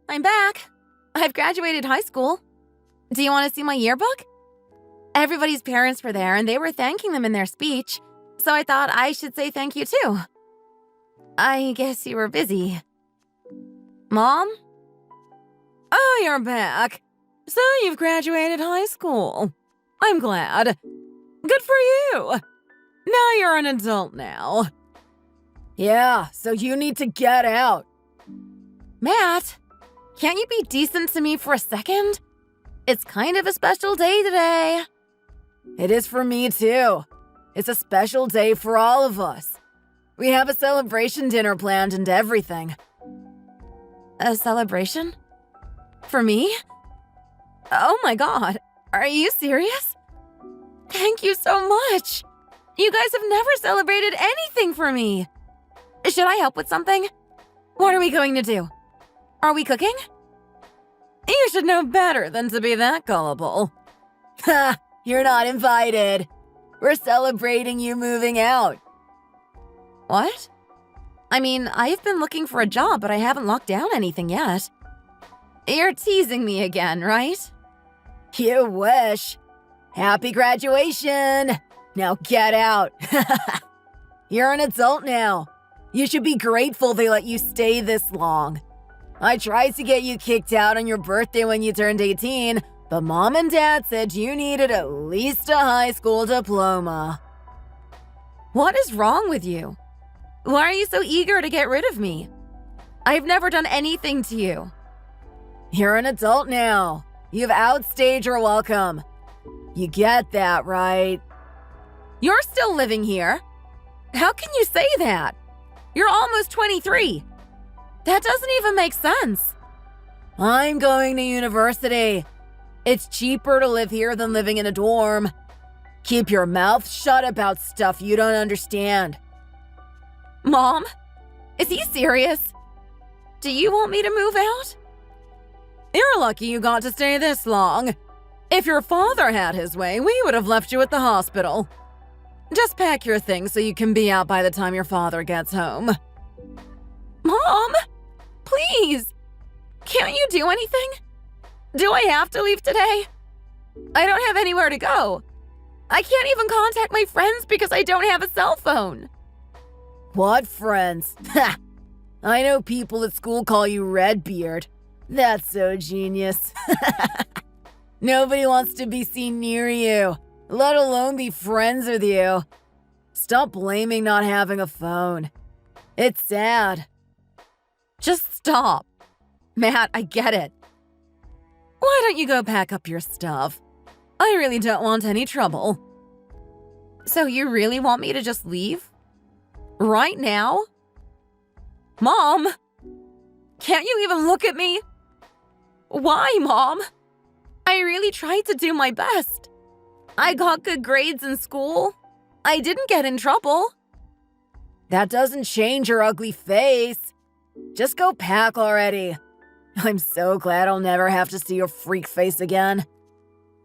I'm back. I've graduated high school. Do you want to see my yearbook? Everybody's parents were there and they were thanking them in their speech, so I thought I should say thank you too. I guess you were busy. Mom? Oh, you're back. So you've graduated high school. I'm glad. Good for you. Now you're an adult now. Yeah, so you need to get out. Matt, can't you be decent to me for a second? It's kind of a special day today. It is for me too. It's a special day for all of us. We have a celebration dinner planned and everything. A celebration? For me? Oh my god, are you serious? Thank you so much. You guys have never celebrated anything for me. Should I help with something? What are we going to do? Are we cooking? You should know better than to be that gullible. Ha! You're not invited. We're celebrating you moving out. What? I mean, I've been looking for a job, but I haven't locked down anything yet. You're teasing me again, right? You wish. Happy graduation. Now get out. You're an adult now. You should be grateful they let you stay this long. I tried to get you kicked out on your birthday when you turned 18, but Mom and Dad said you needed at least a high school diploma. What is wrong with you? Why are you so eager to get rid of me? I've never done anything to you. You're an adult now. You've outstayed your welcome. You get that, right? You're still living here. How can you say that? You're almost 23. That doesn't even make sense. I'm going to university. It's cheaper to live here than living in a dorm. Keep your mouth shut about stuff you don't understand. Mom, is he serious? Do you want me to move out? You're lucky you got to stay this long. If your father had his way, we would have left you at the hospital. Just pack your things so you can be out by the time your father gets home. Mom, please. Can't you do anything? Do I have to leave today? I don't have anywhere to go. I can't even contact my friends because I don't have a cell phone. What friends? Ha! I know people at school call you Redbeard. That's so genius. Nobody wants to be seen near you, let alone be friends with you. Stop blaming not having a phone. It's sad. Just stop. Matt, I get it. Why don't you go pack up your stuff? I really don't want any trouble. So you really want me to just leave? Right now? Mom! Can't you even look at me? Why, Mom? I really tried to do my best. I got good grades in school. I didn't get in trouble. That doesn't change your ugly face. Just go pack already. I'm so glad I'll never have to see your freak face again.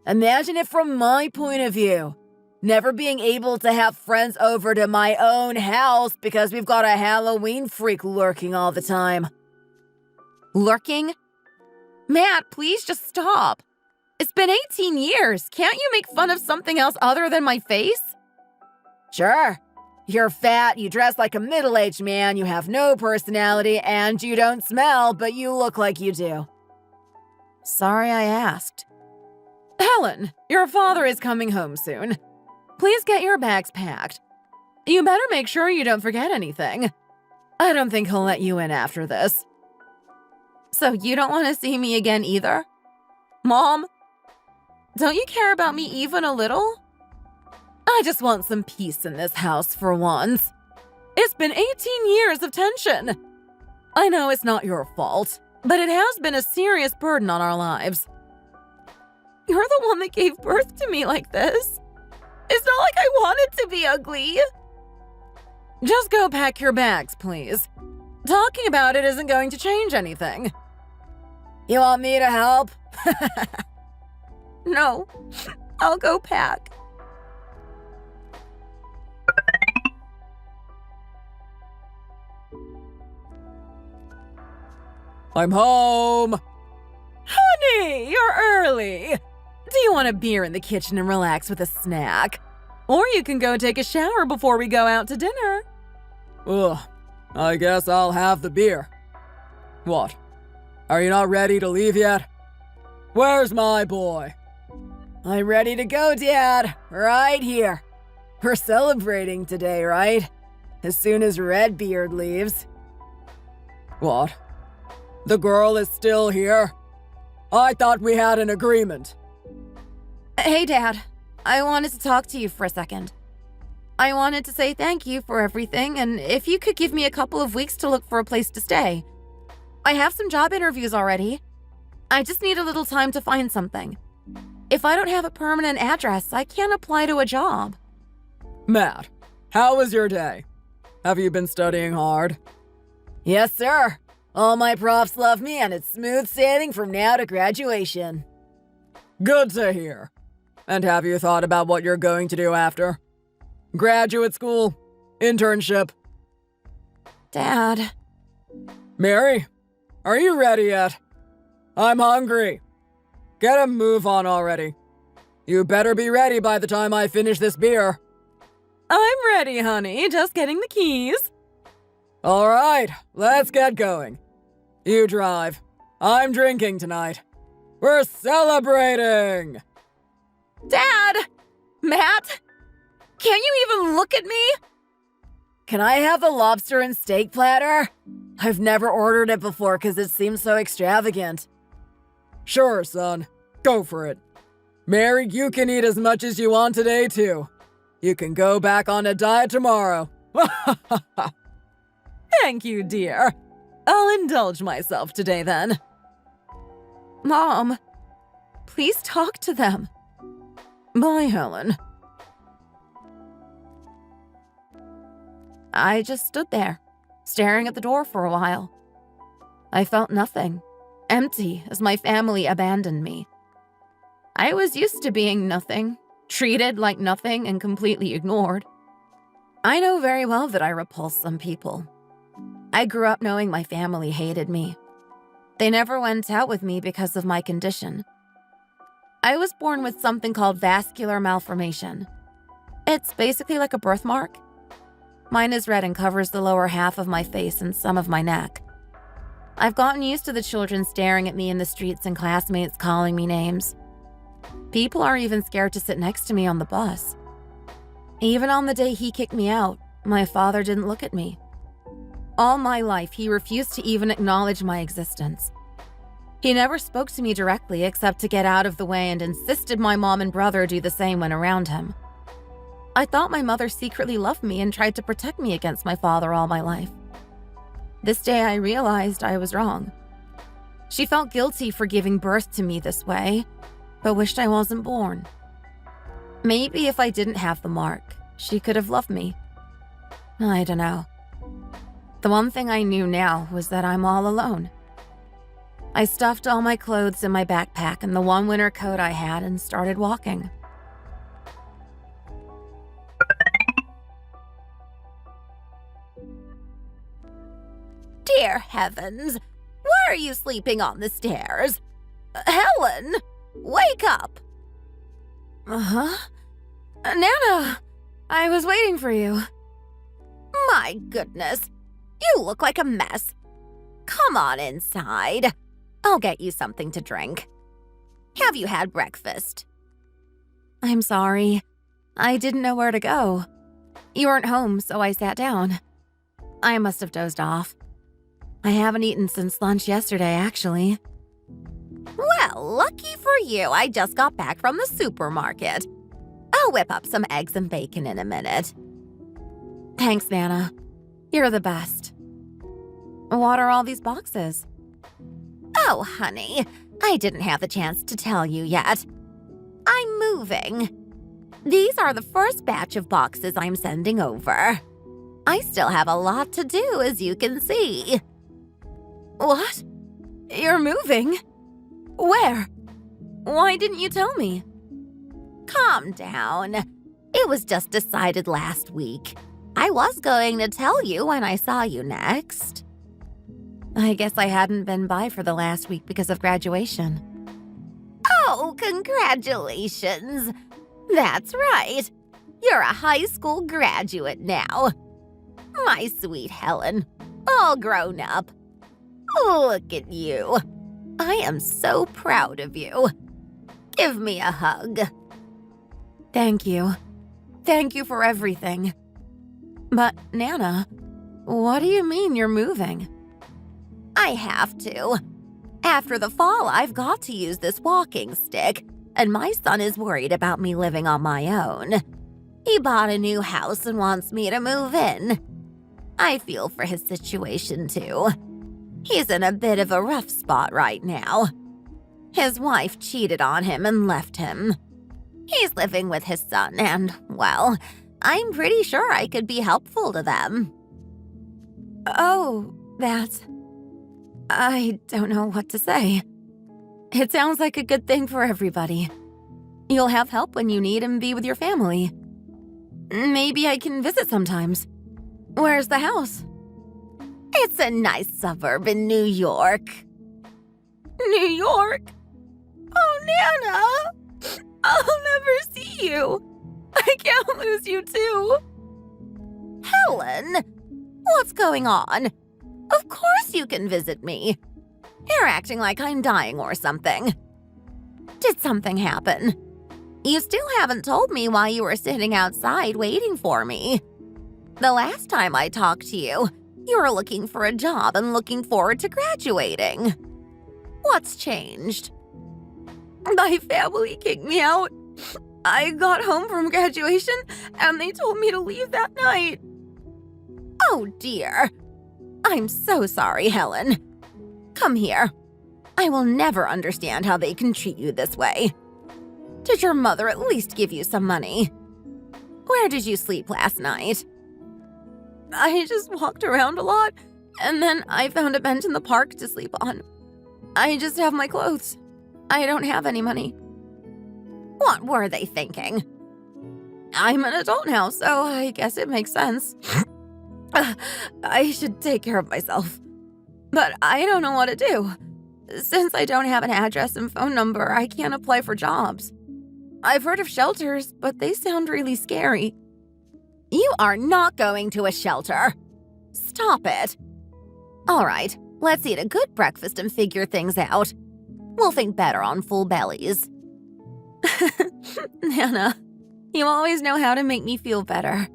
Imagine it from my point of view. Never being able to have friends over to my own house because we've got a Halloween freak lurking all the time. Lurking? Matt, please just stop. It's been 18 years. Can't you make fun of something else other than my face? Sure. You're fat, you dress like a middle-aged man, you have no personality, and you don't smell, but you look like you do. Sorry I asked. Helen, your father is coming home soon. Please get your bags packed. You better make sure you don't forget anything. I don't think he'll let you in after this. So you don't want to see me again either? Mom, don't you care about me even a little? I just want some peace in this house for once. It's been 18 years of tension. I know it's not your fault, but it has been a serious burden on our lives. You're the one that gave birth to me like this. It's not like I wanted to be ugly. Just go pack your bags, please. Talking about it isn't going to change anything. You want me to help? No, I'll go pack. I'm home. Honey, you're early. Do you want a beer in the kitchen and relax with a snack? Or you can go take a shower before we go out to dinner. Ugh, I guess I'll have the beer. What? Are you not ready to leave yet? Where's my boy? I'm ready to go, Dad. Right here. We're celebrating today, right? As soon as Redbeard leaves. What? The girl is still here? I thought we had an agreement. Hey, Dad. I wanted to talk to you for a second. I wanted to say thank you for everything, and if you could give me a couple of weeks to look for a place to stay. I have some job interviews already. I just need a little time to find something. If I don't have a permanent address, I can't apply to a job. Matt, how was your day? Have you been studying hard? Yes, sir. All my profs love me, and it's smooth sailing from now to graduation. Good to hear. And have you thought about what you're going to do after? Graduate school? Internship? Dad. Mary, are you ready yet? I'm hungry. Get a move on already. You better be ready by the time I finish this beer. I'm ready, honey. Just getting the keys. All right, let's get going. You drive. I'm drinking tonight. We're celebrating! Dad! Matt! Can you even look at me? Can I have the lobster and steak platter? I've never ordered it before because it seems so extravagant. Sure, son. Go for it. Mary, you can eat as much as you want today, too. You can go back on a diet tomorrow. Thank you, dear. I'll indulge myself today, then. Mom, please talk to them. Bye, Helen. I just stood there, staring at the door for a while. I felt nothing, empty as my family abandoned me. I was used to being nothing, treated like nothing and completely ignored. I know very well that I repulse some people. I grew up knowing my family hated me. They never went out with me because of my condition. I was born with something called vascular malformation. It's basically like a birthmark. Mine is red and covers the lower half of my face and some of my neck. I've gotten used to the children staring at me in the streets and classmates calling me names. People are even scared to sit next to me on the bus. Even on the day he kicked me out, my father didn't look at me. All my life, he refused to even acknowledge my existence. He never spoke to me directly except to get out of the way and insisted my mom and brother do the same when around him. I thought my mother secretly loved me and tried to protect me against my father all my life. This day I realized I was wrong. She felt guilty for giving birth to me this way, but wished I wasn't born. Maybe if I didn't have the mark, she could have loved me. I don't know. The one thing I knew now was that I'm all alone. I stuffed all my clothes in my backpack and the one winter coat I had and started walking. Dear heavens, why are you sleeping on the stairs? Helen, wake up! Nana, I was waiting for you. My goodness, you look like a mess. Come on inside. I'll get you something to drink. Have you had breakfast? I'm sorry. I didn't know where to go. You weren't home, so I sat down. I must have dozed off. I haven't eaten since lunch yesterday, actually. Well, lucky for you, I just got back from the supermarket. I'll whip up some eggs and bacon in a minute. Thanks, Nana. You're the best. What are all these boxes? Oh, honey, I didn't have the chance to tell you yet. I'm moving. These are the first batch of boxes I'm sending over. I still have a lot to do, as you can see. What? You're moving? Where? Why didn't you tell me? Calm down. It was just decided last week. I was going to tell you when I saw you next. I guess I hadn't been by for the last week because of graduation. Oh, congratulations. That's right. You're a high school graduate now. My sweet Helen, all grown up. Look at you. I am so proud of you. Give me a hug. Thank you. Thank you for everything. But, Nana, what do you mean you're moving? I have to. After the fall, I've got to use this walking stick, and my son is worried about me living on my own. He bought a new house and wants me to move in. I feel for his situation, too. He's in a bit of a rough spot right now. His wife cheated on him and left him. He's living with his son, and, well, I'm pretty sure I could be helpful to them. Oh, I don't know what to say. It sounds like a good thing for everybody. You'll have help when you need and be with your family. Maybe I can visit sometimes. Where's the house? It's a nice suburb in New York. New York? Oh, Nana! I'll never see you. I can't lose you too. Helen, what's going on? Of course you can visit me. You're acting like I'm dying or something. Did something happen? You still haven't told me why you were sitting outside waiting for me. The last time I talked to you, you were looking for a job and looking forward to graduating. What's changed? My family kicked me out. I got home from graduation and they told me to leave that night. Oh dear. I'm so sorry, Helen. Come here. I will never understand how they can treat you this way. Did your mother at least give you some money? Where did you sleep last night? I just walked around a lot, and then I found a bench in the park to sleep on. I just have my clothes. I don't have any money. What were they thinking? I'm an adult now, so I guess it makes sense. I should take care of myself. But I don't know what to do. Since I don't have an address and phone number, I can't apply for jobs. I've heard of shelters, but they sound really scary. You are not going to a shelter. Stop it. All right, let's eat a good breakfast and figure things out. We'll think better on full bellies. Nana, you always know how to make me feel better.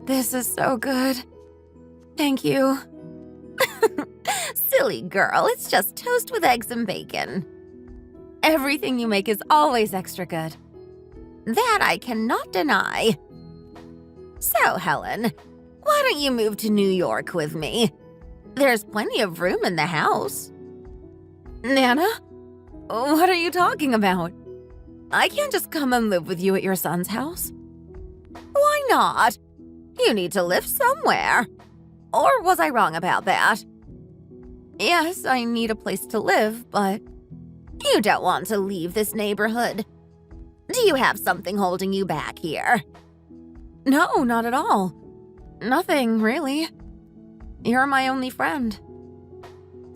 This is so good. Thank you. Silly girl, it's just toast with eggs and bacon. Everything you make is always extra good. That I cannot deny. So, Helen, why don't you move to New York with me? There's plenty of room in the house. Nana? What are you talking about? I can't just come and live with you at your son's house. Why not? You need to live somewhere. Or was I wrong about that? Yes, I need a place to live, but you don't want to leave this neighborhood. Do you have something holding you back here? No, not at all. Nothing, really. You're my only friend.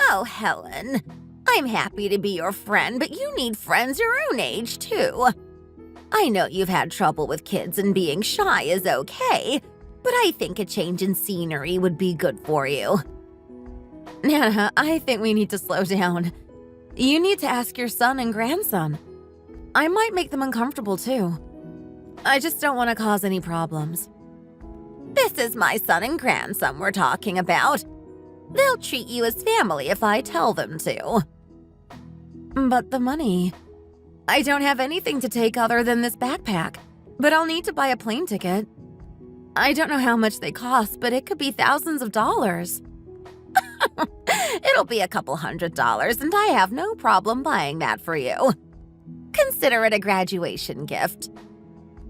Oh, Helen. I'm happy to be your friend, but you need friends your own age, too. I know you've had trouble with kids and being shy is okay, but I think a change in scenery would be good for you. Nana, I think we need to slow down. You need to ask your son and grandson. I might make them uncomfortable, too. I just don't want to cause any problems. This is my son and grandson we're talking about. They'll treat you as family if I tell them to. But the money… I don't have anything to take other than this backpack, but I'll need to buy a plane ticket. I don't know how much they cost, but it could be thousands of dollars. It'll be a couple $100, and I have no problem buying that for you. Consider it a graduation gift.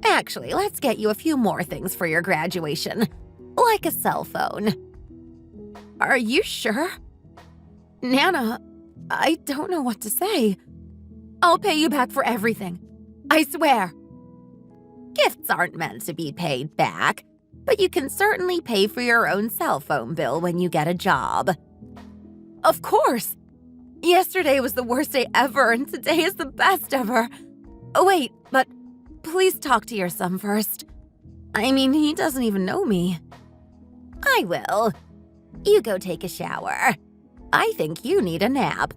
Actually, let's get you a few more things for your graduation, like a cell phone. Are you sure? Nana, I don't know what to say. I'll pay you back for everything. I swear. Gifts aren't meant to be paid back. but you can certainly pay for your own cell phone bill when you get a job. Of course! Yesterday was the worst day ever, and today is the best ever. Oh, wait, but please talk to your son first. I mean, he doesn't even know me. I will. You go take a shower. I think you need a nap.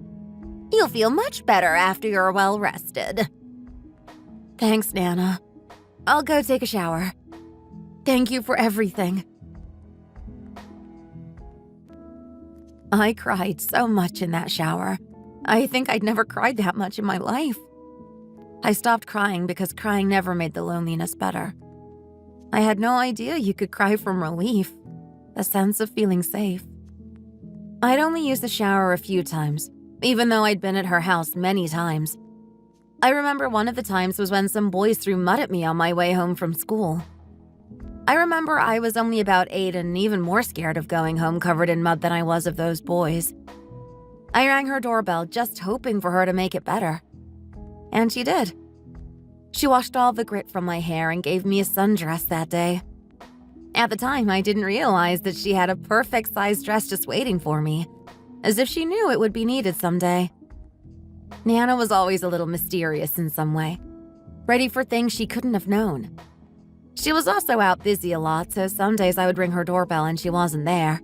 You'll feel much better after you're well rested. Thanks, Nana. I'll go take a shower. Thank you for everything. I cried so much in that shower. I think I'd never cried that much in my life. I stopped crying because crying never made the loneliness better. I had no idea you could cry from relief, a sense of feeling safe. I'd only used the shower a few times, even though I'd been at her house many times. I remember one of the times was when some boys threw mud at me on my way home from school. I remember I was only about 8 and even more scared of going home covered in mud than I was of those boys. I rang her doorbell just hoping for her to make it better. And she did. She washed all the grit from my hair and gave me a sundress that day. At the time, I didn't realize that she had a perfect-sized dress just waiting for me, as if she knew it would be needed someday. Nana was always a little mysterious in some way, ready for things she couldn't have known. She was also out busy a lot, so some days I would ring her doorbell and she wasn't there.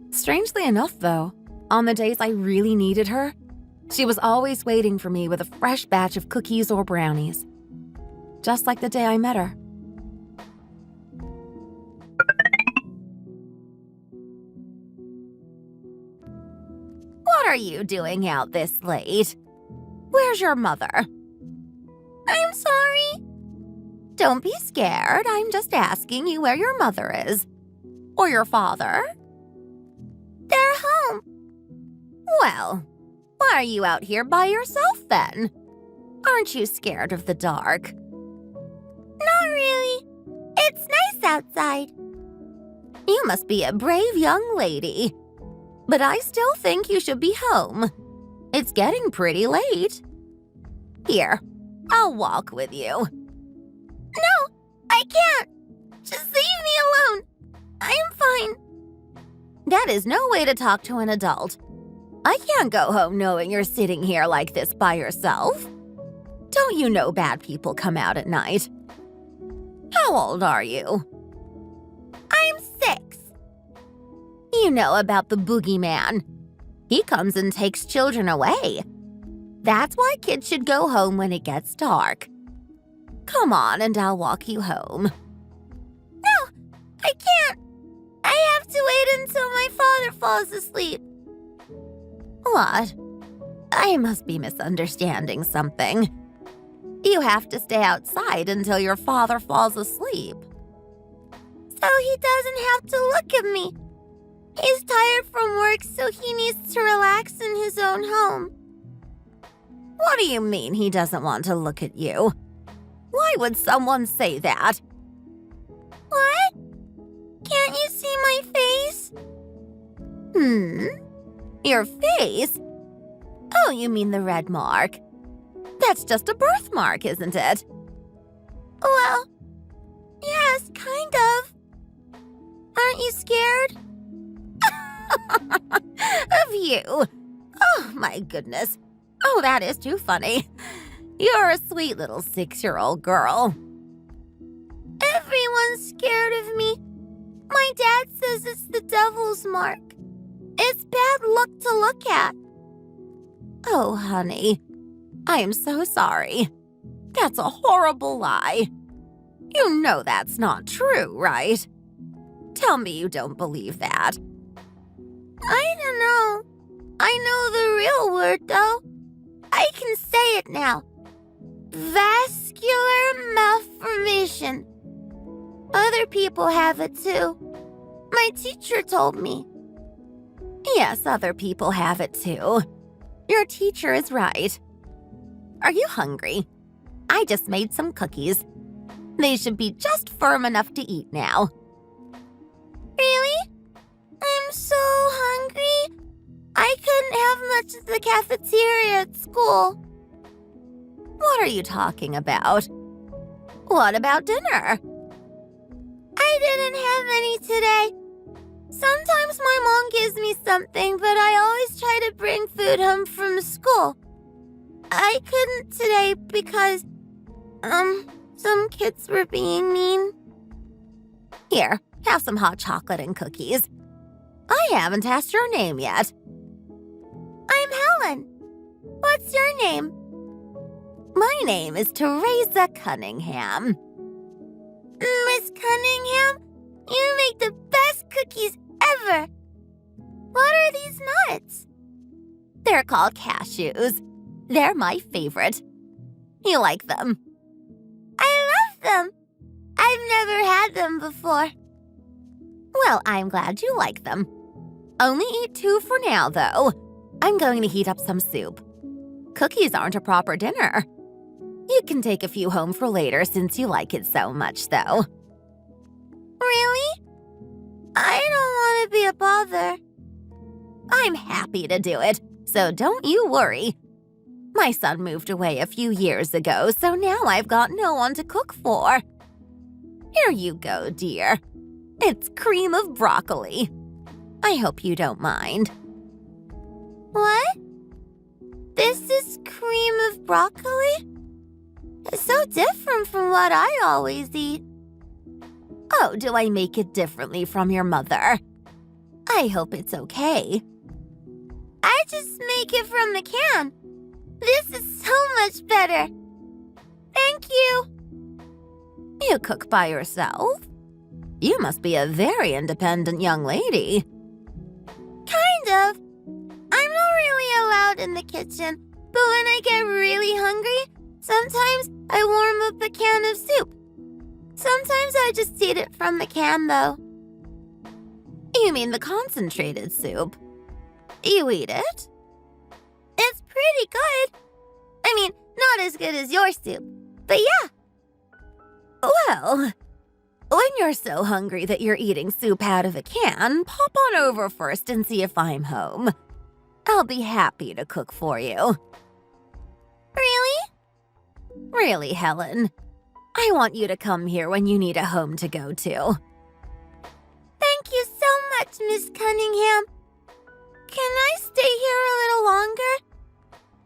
Strangely enough, though, on the days I really needed her, she was always waiting for me with a fresh batch of cookies or brownies. Just like the day I met her. What are you doing out this late? Where's your mother? I'm sorry. Don't be scared. I'm just asking you where your mother is. Or your father. They're home. Well, why are you out here by yourself then? Aren't you scared of the dark? Not really. It's nice outside. You must be a brave young lady. But I still think you should be home. It's getting pretty late. Here, I'll walk with you. No, I can't. Just leave me alone. I'm fine. That is no way to talk to an adult. I can't go home knowing you're sitting here like this by yourself. Don't you know bad people come out at night? How old are you? I'm 6. You know about the boogeyman. He comes and takes children away. That's why kids should go home when it gets dark. Come on and I'll walk you home. No, I can't. I have to wait until my father falls asleep. What? I must be misunderstanding something. You have to stay outside until your father falls asleep. So he doesn't have to look at me. He's tired from work, so he needs to relax in his own home. What do you mean he doesn't want to look at you? Why would someone say that? What? Can't you see my face? Your face? Oh, you mean the red mark. That's just a birthmark, isn't it? Well, yes, kind of. Aren't you scared? Of you? Oh, my goodness. Oh, that is too funny. You're a sweet little 6-year-old girl. Everyone's scared of me. My dad says it's the devil's mark. It's bad luck to look at. Oh, honey. I am so sorry. That's a horrible lie. You know that's not true, right? Tell me you don't believe that. I don't know. I know the real word, though. I can say it now. Vascular malformation. Other people have it, too. My teacher told me. Yes, other people have it, too. Your teacher is right. Are you hungry? I just made some cookies. They should be just firm enough to eat now. Really? I'm so hungry. I couldn't have much at the cafeteria at school. What are you talking about? What about dinner? I didn't have any today. Sometimes my mom gives me something, but I always try to bring food home from school. I couldn't today because, some kids were being mean. Here, have some hot chocolate and cookies. I haven't asked your name yet. I'm Helen. What's your name? My name is Teresa Cunningham. Miss Cunningham, you make the best cookies ever. What are these nuts? They're called cashews. They're my favorite. You like them? I love them. I've never had them before. Well, I'm glad you like them. Only eat 2 for now, though. I'm going to heat up some soup. Cookies aren't a proper dinner. You can take a few home for later since you like it so much, though. Really? I don't want to be a bother. I'm happy to do it, so don't you worry. My son moved away a few years ago, so now I've got no one to cook for. Here you go, dear. It's cream of broccoli. I hope you don't mind. What? This is cream of broccoli? It's so different from what I always eat. Oh, do I make it differently from your mother? I hope it's okay. I just make it from the can. This is so much better. Thank you. You cook by yourself? You must be a very independent young lady. Kind of. I'm not really allowed in the kitchen, but when I get really hungry, sometimes I warm up a can of soup. Sometimes I just eat it from the can, though. You mean the concentrated soup? You eat it? It's pretty good. I mean, not as good as your soup, but yeah. Well, when you're so hungry that you're eating soup out of a can, pop on over first and see if I'm home. I'll be happy to cook for you. Really? Really, Helen. I want you to come here when you need a home to go to. Thank you so much, Miss Cunningham. Can I stay here a little longer?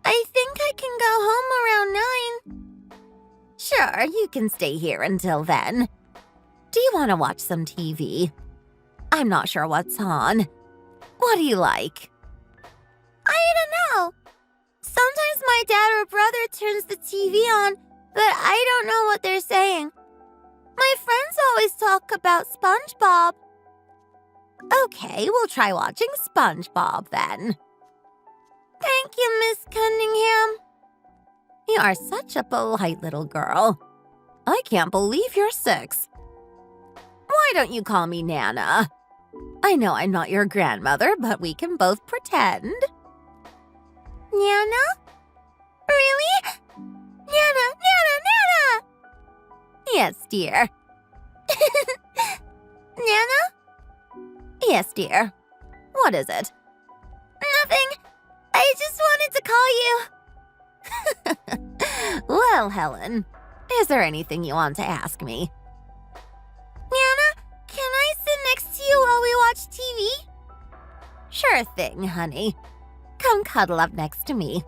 I think I can go home around 9. Sure, you can stay here until then. Do you want to watch some TV? I'm not sure what's on. What do you like? I don't know. Sometimes my dad or brother turns the TV on, but I don't know what they're saying. My friends always talk about SpongeBob. Okay, we'll try watching SpongeBob then. Thank you, Miss Cunningham. You are such a polite little girl. I can't believe you're 6. Why don't you call me Nana? I know I'm not your grandmother, but we can both pretend. Nana? Really? Nana, Nana, Nana! Yes, dear. Nana? Yes, dear. What is it? Nothing. I just wanted to call you. Well, Helen, is there anything you want to ask me? Nana, can I sit next to you while we watch TV? Sure thing, honey. Come cuddle up next to me.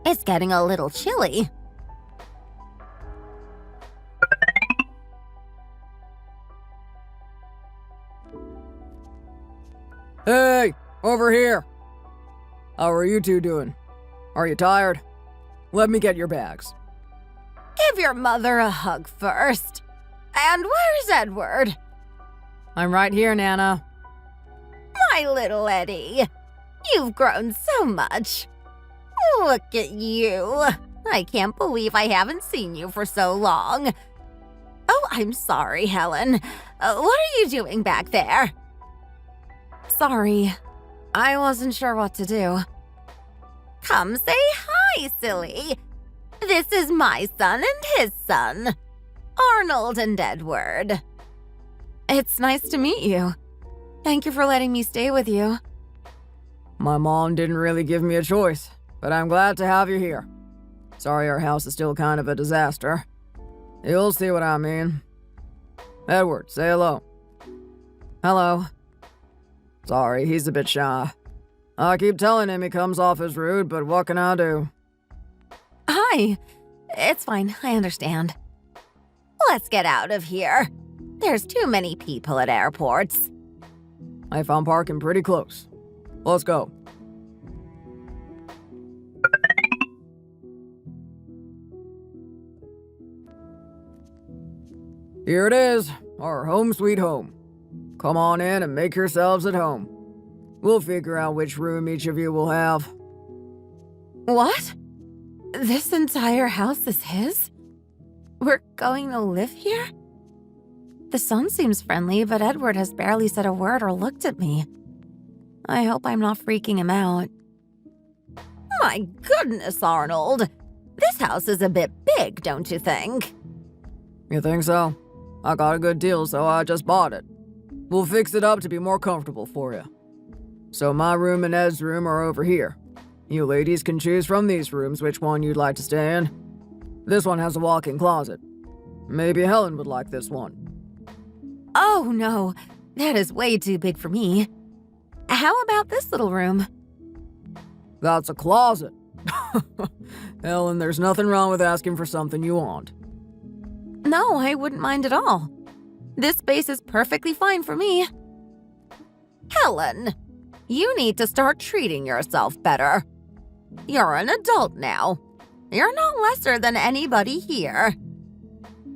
It's getting a little chilly. Hey, over here. How are you two doing? Are you tired? Let me get your bags. Give your mother a hug first. And where's Edward? I'm right here, Nana. My little Eddie. You've grown so much. Look at you. I can't believe I haven't seen you for so long. Oh, I'm sorry, Helen. What are you doing back there? Sorry. I wasn't sure what to do. Come say hi, silly. This is my son and his son, Arnold and Edward. It's nice to meet you. Thank you for letting me stay with you. My mom didn't really give me a choice, but I'm glad to have you here. Sorry our house is still kind of a disaster. You'll see what I mean. Edward, say hello. Hello. Sorry, he's a bit shy. I keep telling him he comes off as rude, but what can I do? Hi. It's fine. I understand. Let's get out of here. There's too many people at airports. I found parking pretty close. Let's go. Here it is, our home sweet home. Come on in and make yourselves at home. We'll figure out which room each of you will have. What? This entire house is his? We're going to live here? The son seems friendly, but Edward has barely said a word or looked at me. I hope I'm not freaking him out. My goodness, Arnold. This house is a bit big, don't you think? You think so? I got a good deal, so I just bought it. We'll fix it up to be more comfortable for you. So my room and Ed's room are over here. You ladies can choose from these rooms which one you'd like to stay in. This one has a walk-in closet. Maybe Helen would like this one. Oh no, that is way too big for me. How about this little room? That's a closet. Helen, there's nothing wrong with asking for something you want. No, I wouldn't mind at all. This space is perfectly fine for me. Helen, you need to start treating yourself better. You're an adult now. You're no lesser than anybody here.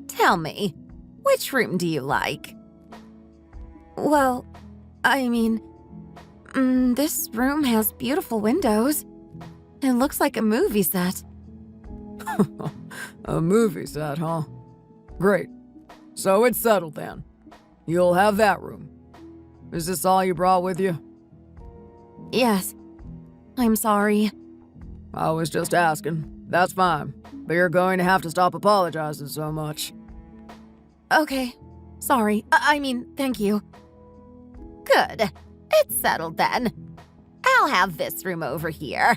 Tell me, which room do you like? Well, I mean, this room has beautiful windows. It looks like a movie set. A movie set, huh? Great. So it's settled then. You'll have that room. Is this all you brought with you? Yes. I'm sorry. I was just asking. That's fine. But you're going to have to stop apologizing so much. Okay. Sorry. I mean, thank you. Good. It's settled then. I'll have this room over here.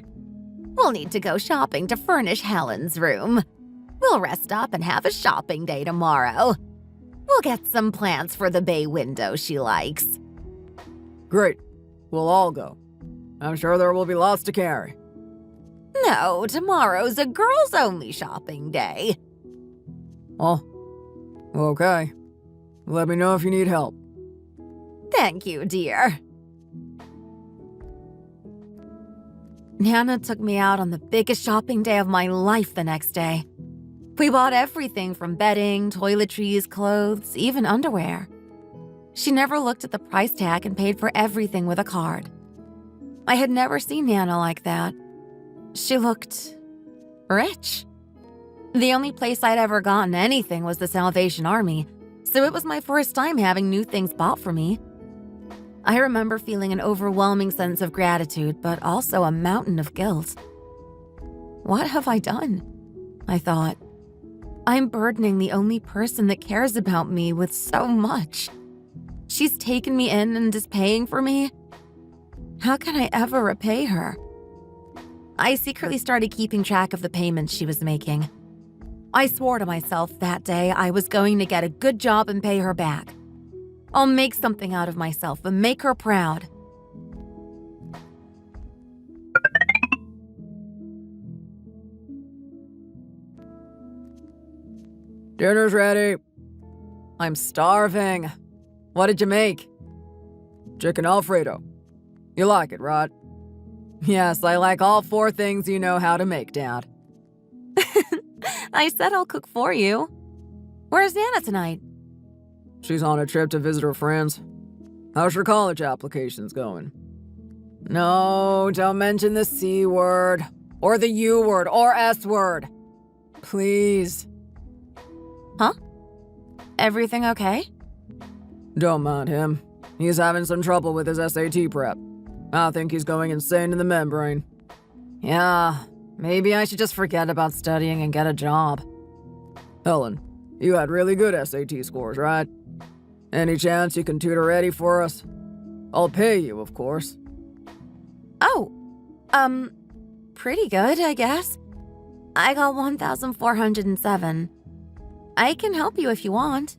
We'll need to go shopping to furnish Helen's room. We'll rest up and have a shopping day tomorrow. We'll get some plants for the bay window she likes. Great. We'll all go. I'm sure there will be lots to carry. No, tomorrow's a girls-only shopping day. Oh, okay. Let me know if you need help. Thank you, dear. Nana took me out on the biggest shopping day of my life the next day. We bought everything from bedding, toiletries, clothes, even underwear. She never looked at the price tag and paid for everything with a card. I had never seen Nana like that. She looked rich. The only place I'd ever gotten anything was the Salvation Army, so it was my first time having new things bought for me. I remember feeling an overwhelming sense of gratitude, but also a mountain of guilt. What have I done? I thought. I'm burdening the only person that cares about me with so much. She's taken me in and is paying for me. How can I ever repay her? I secretly started keeping track of the payments she was making. I swore to myself that day I was going to get a good job and pay her back. I'll make something out of myself and make her proud. Dinner's ready. I'm starving. What did you make? Chicken Alfredo. You like it, right? Yes, I like all 4 things you know how to make, Dad. I said I'll cook for you. Where's Nana tonight? She's on a trip to visit her friends. How's your college applications going? No, don't mention the C word, or the U word, or S word. Please. Huh? Everything okay? Don't mind him. He's having some trouble with his SAT prep. I think he's going insane in the membrane. Yeah, maybe I should just forget about studying and get a job. Helen, you had really good SAT scores, right? Any chance you can tutor Eddie for us? I'll pay you, of course. Oh, pretty good, I guess. I got 1,407. I can help you if you want.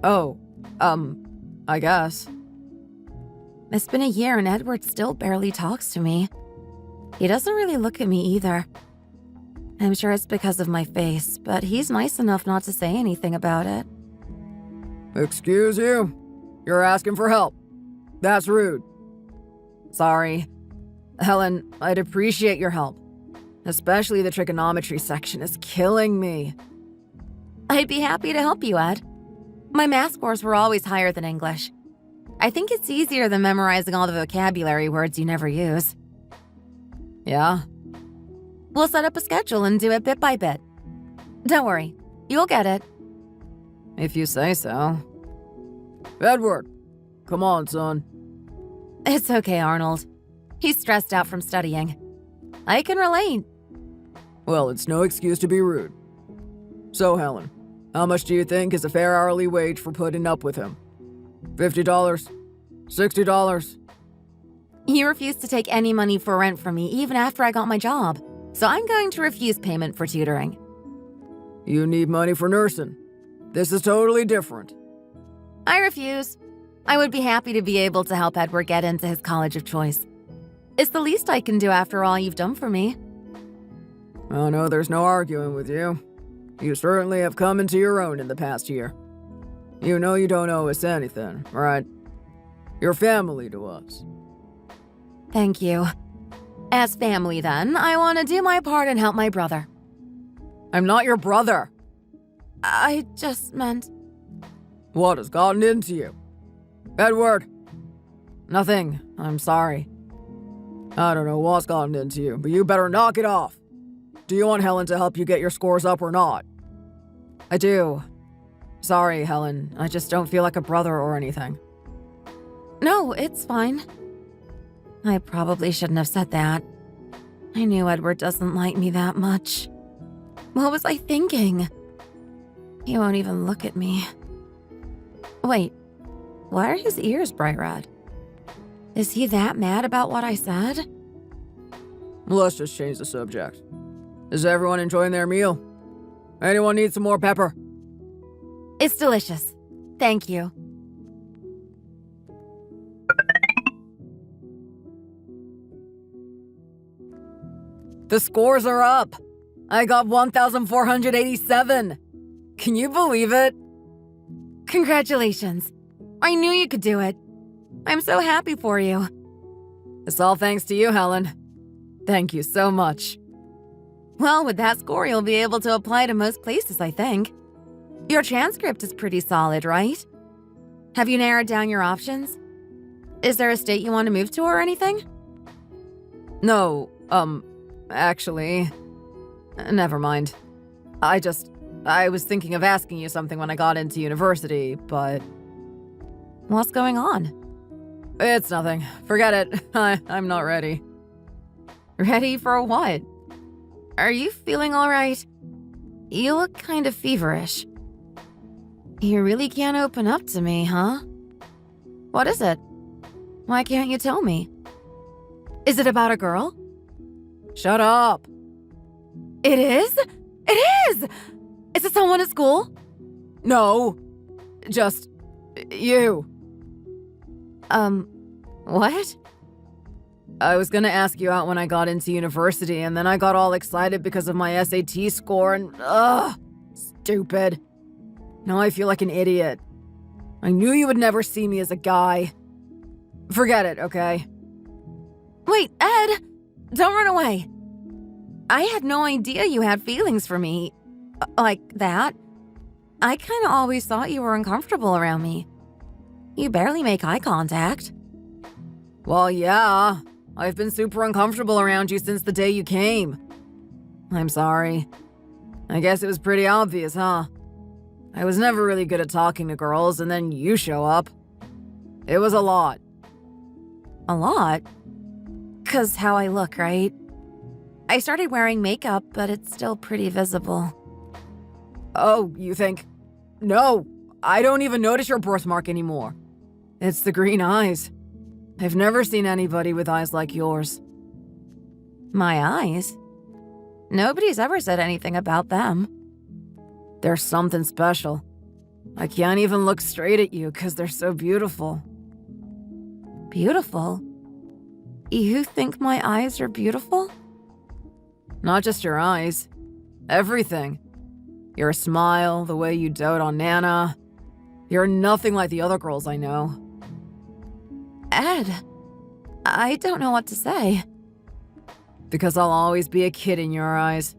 Oh, I guess. It's been a year and Edward still barely talks to me. He doesn't really look at me either. I'm sure it's because of my face, but he's nice enough not to say anything about it. Excuse you? You're asking for help. That's rude. Sorry. Helen, I'd appreciate your help. Especially the trigonometry section is killing me. I'd be happy to help you, Ed. My math scores were always higher than English. I think it's easier than memorizing all the vocabulary words you never use. Yeah? We'll set up a schedule and do it bit by bit. Don't worry, you'll get it. If you say so. Edward, come on, son. It's okay, Arnold. He's stressed out from studying. I can relate. Well, it's no excuse to be rude. So, Helen, how much do you think is a fair hourly wage for putting up with him? $50? $60? You refused to take any money for rent from me even after I got my job, so I'm going to refuse payment for tutoring. You need money for nursing. This is totally different. I refuse. I would be happy to be able to help Edward get into his college of choice. It's the least I can do after all you've done for me. Oh no, there's no arguing with you. You certainly have come into your own in the past year. You know you don't owe us anything, right? You're family to us. Thank you. As family, then, I want to do my part and help my brother. I'm not your brother. I just meant... What has gotten into you? Edward! Nothing. I'm sorry. I don't know what's gotten into you, but you better knock it off. Do you want Helen to help you get your scores up or not? I do. Sorry, Helen. I just don't feel like a brother or anything. No, it's fine. I probably shouldn't have said that. I knew Edward doesn't like me that much. What was I thinking? He won't even look at me. Wait, why are his ears bright red? Is he that mad about what I said? Let's just change the subject. Is everyone enjoying their meal? Anyone need some more pepper? It's delicious. Thank you. The scores are up. I got 1,487. Can you believe it? Congratulations. I knew you could do it. I'm so happy for you. It's all thanks to you, Helen. Thank you so much. Well, with that score, you'll be able to apply to most places, I think. Your transcript is pretty solid, right? Have you narrowed down your options? Is there a state you want to move to or anything? No, actually, never mind. I was thinking of asking you something when I got into university, but... What's going on? It's nothing. Forget it. I'm not ready. Ready for what? Are you feeling all right? You look kind of feverish. You really can't open up to me, huh? What is it? Why can't you tell me? Is it about a girl? Shut up. It is? It is! Is it someone at school? No. Just... you. What? I was gonna ask you out when I got into university, and then I got all excited because of my SAT score, and stupid. Now I feel like an idiot. I knew you would never see me as a guy. Forget it, okay? Wait, Ed! Don't run away. I had no idea you had feelings for me. Like that. I kind of always thought you were uncomfortable around me. You barely make eye contact. Well, yeah. I've been super uncomfortable around you since the day you came. I'm sorry. I guess it was pretty obvious, huh? I was never really good at talking to girls, and then you show up. It was a lot. A lot? 'Cause how I look, right? I started wearing makeup, but it's still pretty visible. Oh, you think... No, I don't even notice your birthmark anymore. It's the green eyes. I've never seen anybody with eyes like yours. My eyes? Nobody's ever said anything about them. There's something special. I can't even look straight at you because they're so beautiful. Beautiful? You think my eyes are beautiful? Not just your eyes. Everything. Your smile, the way you dote on Nana. You're nothing like the other girls I know. Ed, I don't know what to say. Because I'll always be a kid in your eyes.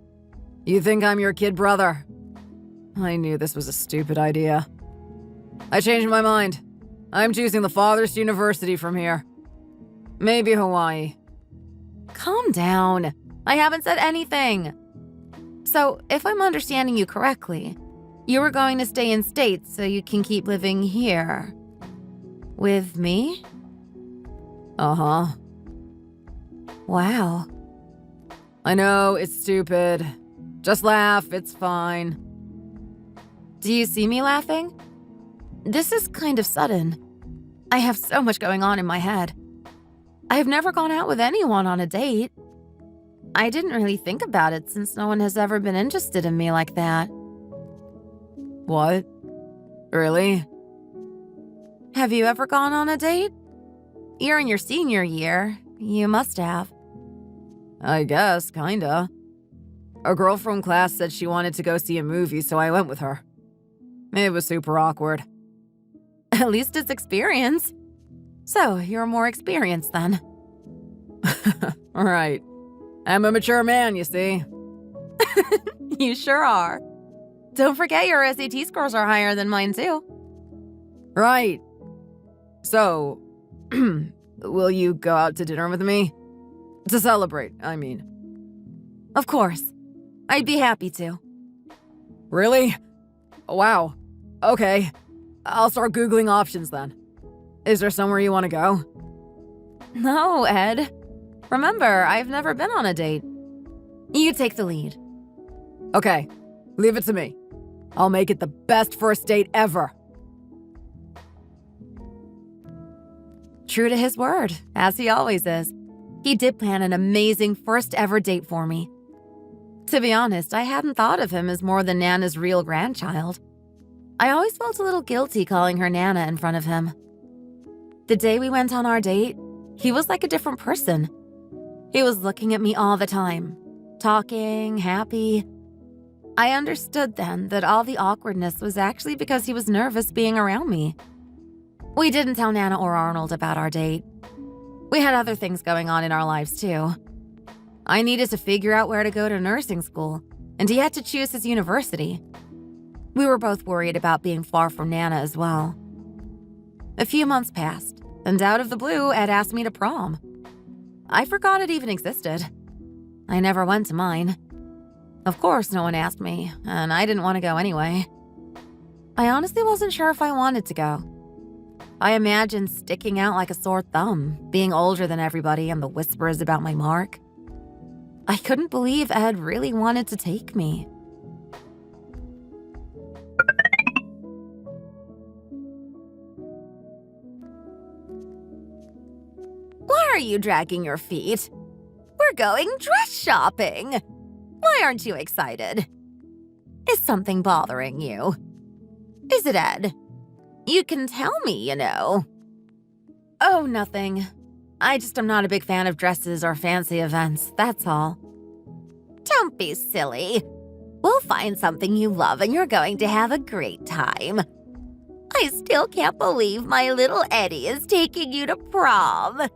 You think I'm your kid brother? I knew this was a stupid idea. I changed my mind. I'm choosing the farthest university from here. Maybe Hawaii. Calm down. I haven't said anything. So, if I'm understanding you correctly, you were going to stay in States so you can keep living here. With me? Uh-huh. Wow. I know, it's stupid. Just laugh, it's fine. Do you see me laughing? This is kind of sudden. I have so much going on in my head. I've never gone out with anyone on a date. I didn't really think about it since no one has ever been interested in me like that. What? Really? Have you ever gone on a date? You're in your senior year. You must have. I guess, kinda. A girl from class said she wanted to go see a movie, so I went with her. It was super awkward. At least it's experience. So, you're more experienced then. Right. I'm a mature man, you see. You sure are. Don't forget your SAT scores are higher than mine too. Right. So, will you go out to dinner with me? To celebrate, I mean. Of course. I'd be happy to. Really? Wow. Okay. I'll start Googling options then. Is there somewhere you want to go? No, Ed. Remember, I've never been on a date. You take the lead. Okay. Leave it to me. I'll make it the best first date ever. True to his word, as he always is. He did plan an amazing first ever date for me. To be honest, I hadn't thought of him as more than Nana's real grandchild. I always felt a little guilty calling her Nana in front of him. The day we went on our date, he was like a different person. He was looking at me all the time, talking, happy. I understood then that all the awkwardness was actually because he was nervous being around me. We didn't tell Nana or Arnold about our date. We had other things going on in our lives too. I needed to figure out where to go to nursing school, and he had to choose his university. We were both worried about being far from Nana as well. A few months passed, and out of the blue, Ed asked me to prom. I forgot it even existed. I never went to mine. Of course, no one asked me, and I didn't want to go anyway. I honestly wasn't sure if I wanted to go. I imagined sticking out like a sore thumb, being older than everybody and the whispers about my mark. I couldn't believe Ed really wanted to take me. Why are you dragging your feet? We're going dress shopping. Why aren't you excited? Is something bothering you? Is it Ed? You can tell me, you know. Oh, nothing. I just am not a big fan of dresses or fancy events, that's all. Don't be silly. We'll find something you love and you're going to have a great time. I still can't believe my little Eddie is taking you to prom.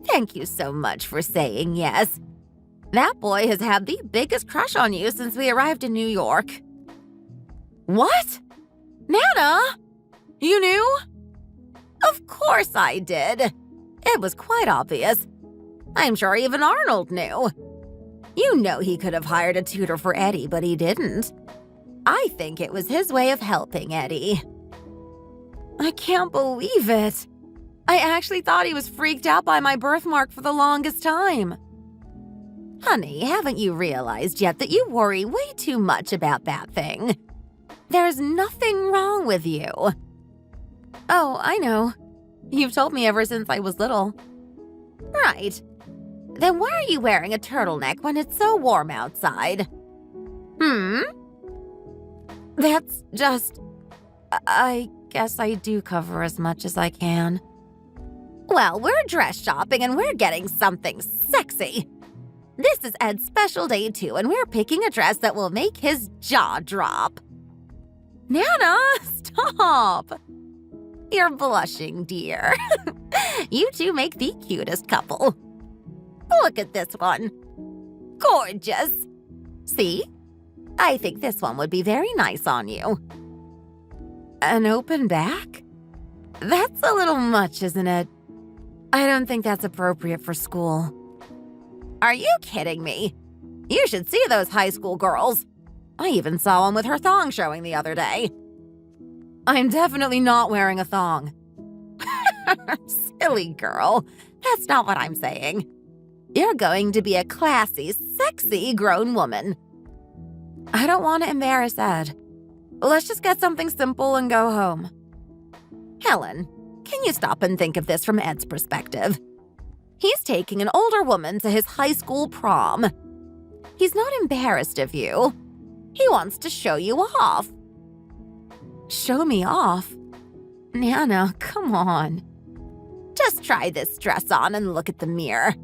Thank you so much for saying yes. That boy has had the biggest crush on you since we arrived in New York. What? Nana? You knew? Of course I did. It was quite obvious. I'm sure even Arnold knew. You know he could have hired a tutor for Eddie, but he didn't. I think it was his way of helping Eddie. I can't believe it. I actually thought he was freaked out by my birthmark for the longest time. Honey, haven't you realized yet that you worry way too much about that thing? There's nothing wrong with you. Oh, I know. You've told me ever since I was little. Right. Then why are you wearing a turtleneck when it's so warm outside? That's just... I guess I do cover as much as I can. Well, we're dress shopping and we're getting something sexy. This is Ed's special day too, and we're picking a dress that will make his jaw drop. Nana, stop! You're blushing, dear. You two make the cutest couple. Look at this one. Gorgeous. See? I think this one would be very nice on you. An open back? That's a little much, isn't it? I don't think that's appropriate for school. Are you kidding me? You should see those high school girls. I even saw one with her thong showing the other day. I'm definitely not wearing a thong. Silly girl. That's not what I'm saying. You're going to be a classy, sexy grown woman. I don't want to embarrass Ed. Let's just get something simple and go home. Helen, can you stop and think of this from Ed's perspective? He's taking an older woman to his high school prom. He's not embarrassed of you. He wants to show you off. Show me off? Nana, come on. Just try this dress on and look at the mirror.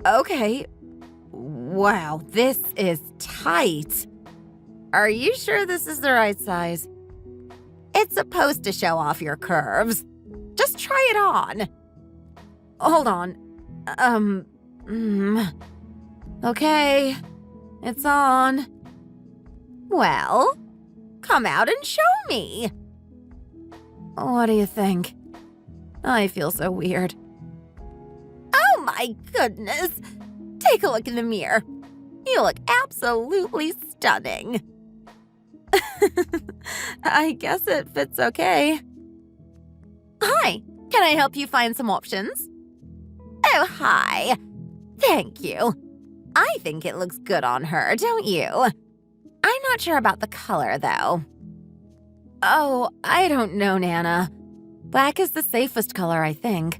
Okay. Wow, this is tight. Are you sure this is the right size? It's supposed to show off your curves. Just try it on. Hold on. Okay. It's on. Well, come out and show me. What do you think? I feel so weird. Oh my goodness. Take a look in the mirror. You look absolutely stunning. I guess it fits okay. Hi, can I help you find some options? Oh, hi. Thank you. I think it looks good on her, don't you? I'm not sure about the color, though. Oh, I don't know, Nana. Black is the safest color, I think.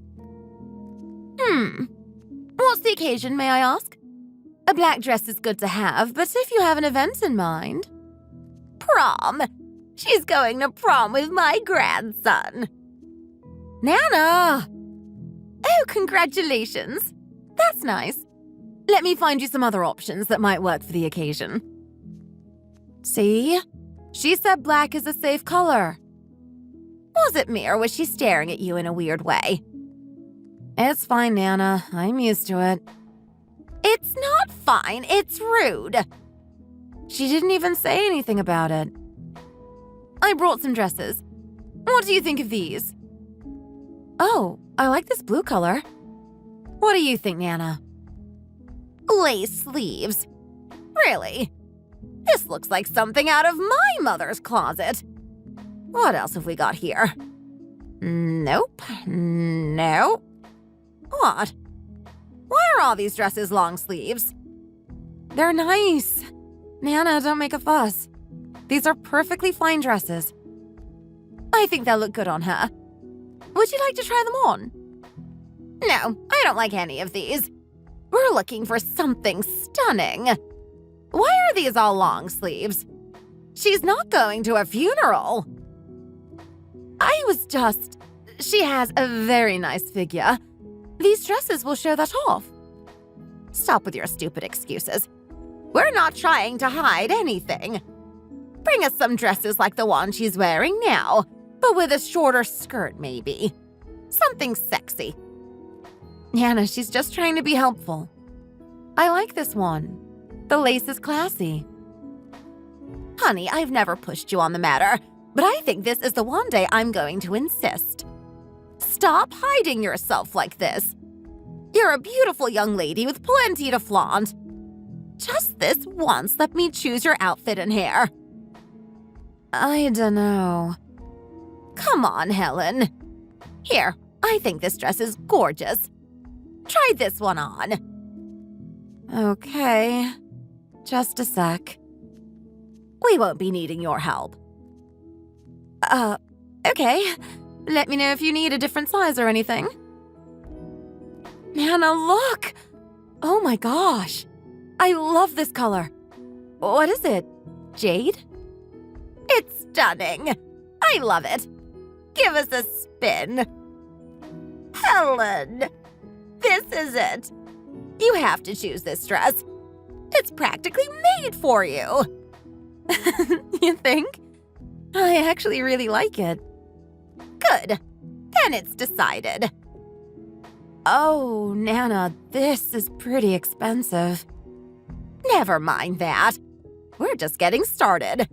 What's the occasion, may I ask? A black dress is good to have, but if you have an event in mind... Prom! She's going to prom with my grandson. Nana! Oh, congratulations. That's nice. Let me find you some other options that might work for the occasion. See? She said black is a safe color. Was it me or was she staring at you in a weird way? It's fine, Nana. I'm used to it. It's not fine. It's rude. She didn't even say anything about it. I brought some dresses. What do you think of these? Oh, I like this blue color. What do you think, Nana? Lace sleeves. Really? This looks like something out of my mother's closet. What else have we got here? Nope. No. What? Why are all these dresses long sleeves? They're nice. Nana, don't make a fuss. These are perfectly fine dresses. I think they'll look good on her. Would you like to try them on? No, I don't like any of these. We're looking for something stunning. Why are these all long sleeves? She's not going to a funeral. She has a very nice figure. These dresses will show that off. Stop with your stupid excuses. We're not trying to hide anything. Bring us some dresses like the one she's wearing now, but with a shorter skirt maybe. Something sexy. Nana, she's just trying to be helpful. I like this one. The lace is classy. Honey, I've never pushed you on the matter, but I think this is the one day I'm going to insist. Stop hiding yourself like this. You're a beautiful young lady with plenty to flaunt. Just this once, let me choose your outfit and hair. I dunno. Come on, Helen. Here, I think this dress is gorgeous. Try this one on. Okay. Just a sec. We won't be needing your help. Okay. Let me know if you need a different size or anything. Nana, look! Oh my gosh. I love this color. What is it? Jade? It's stunning. I love it. Give us a spin. Helen, this is it. You have to choose this dress. It's practically made for you. You think? I actually really like it. Good. Then it's decided. Oh, Nana, this is pretty expensive. Never mind that. We're just getting started.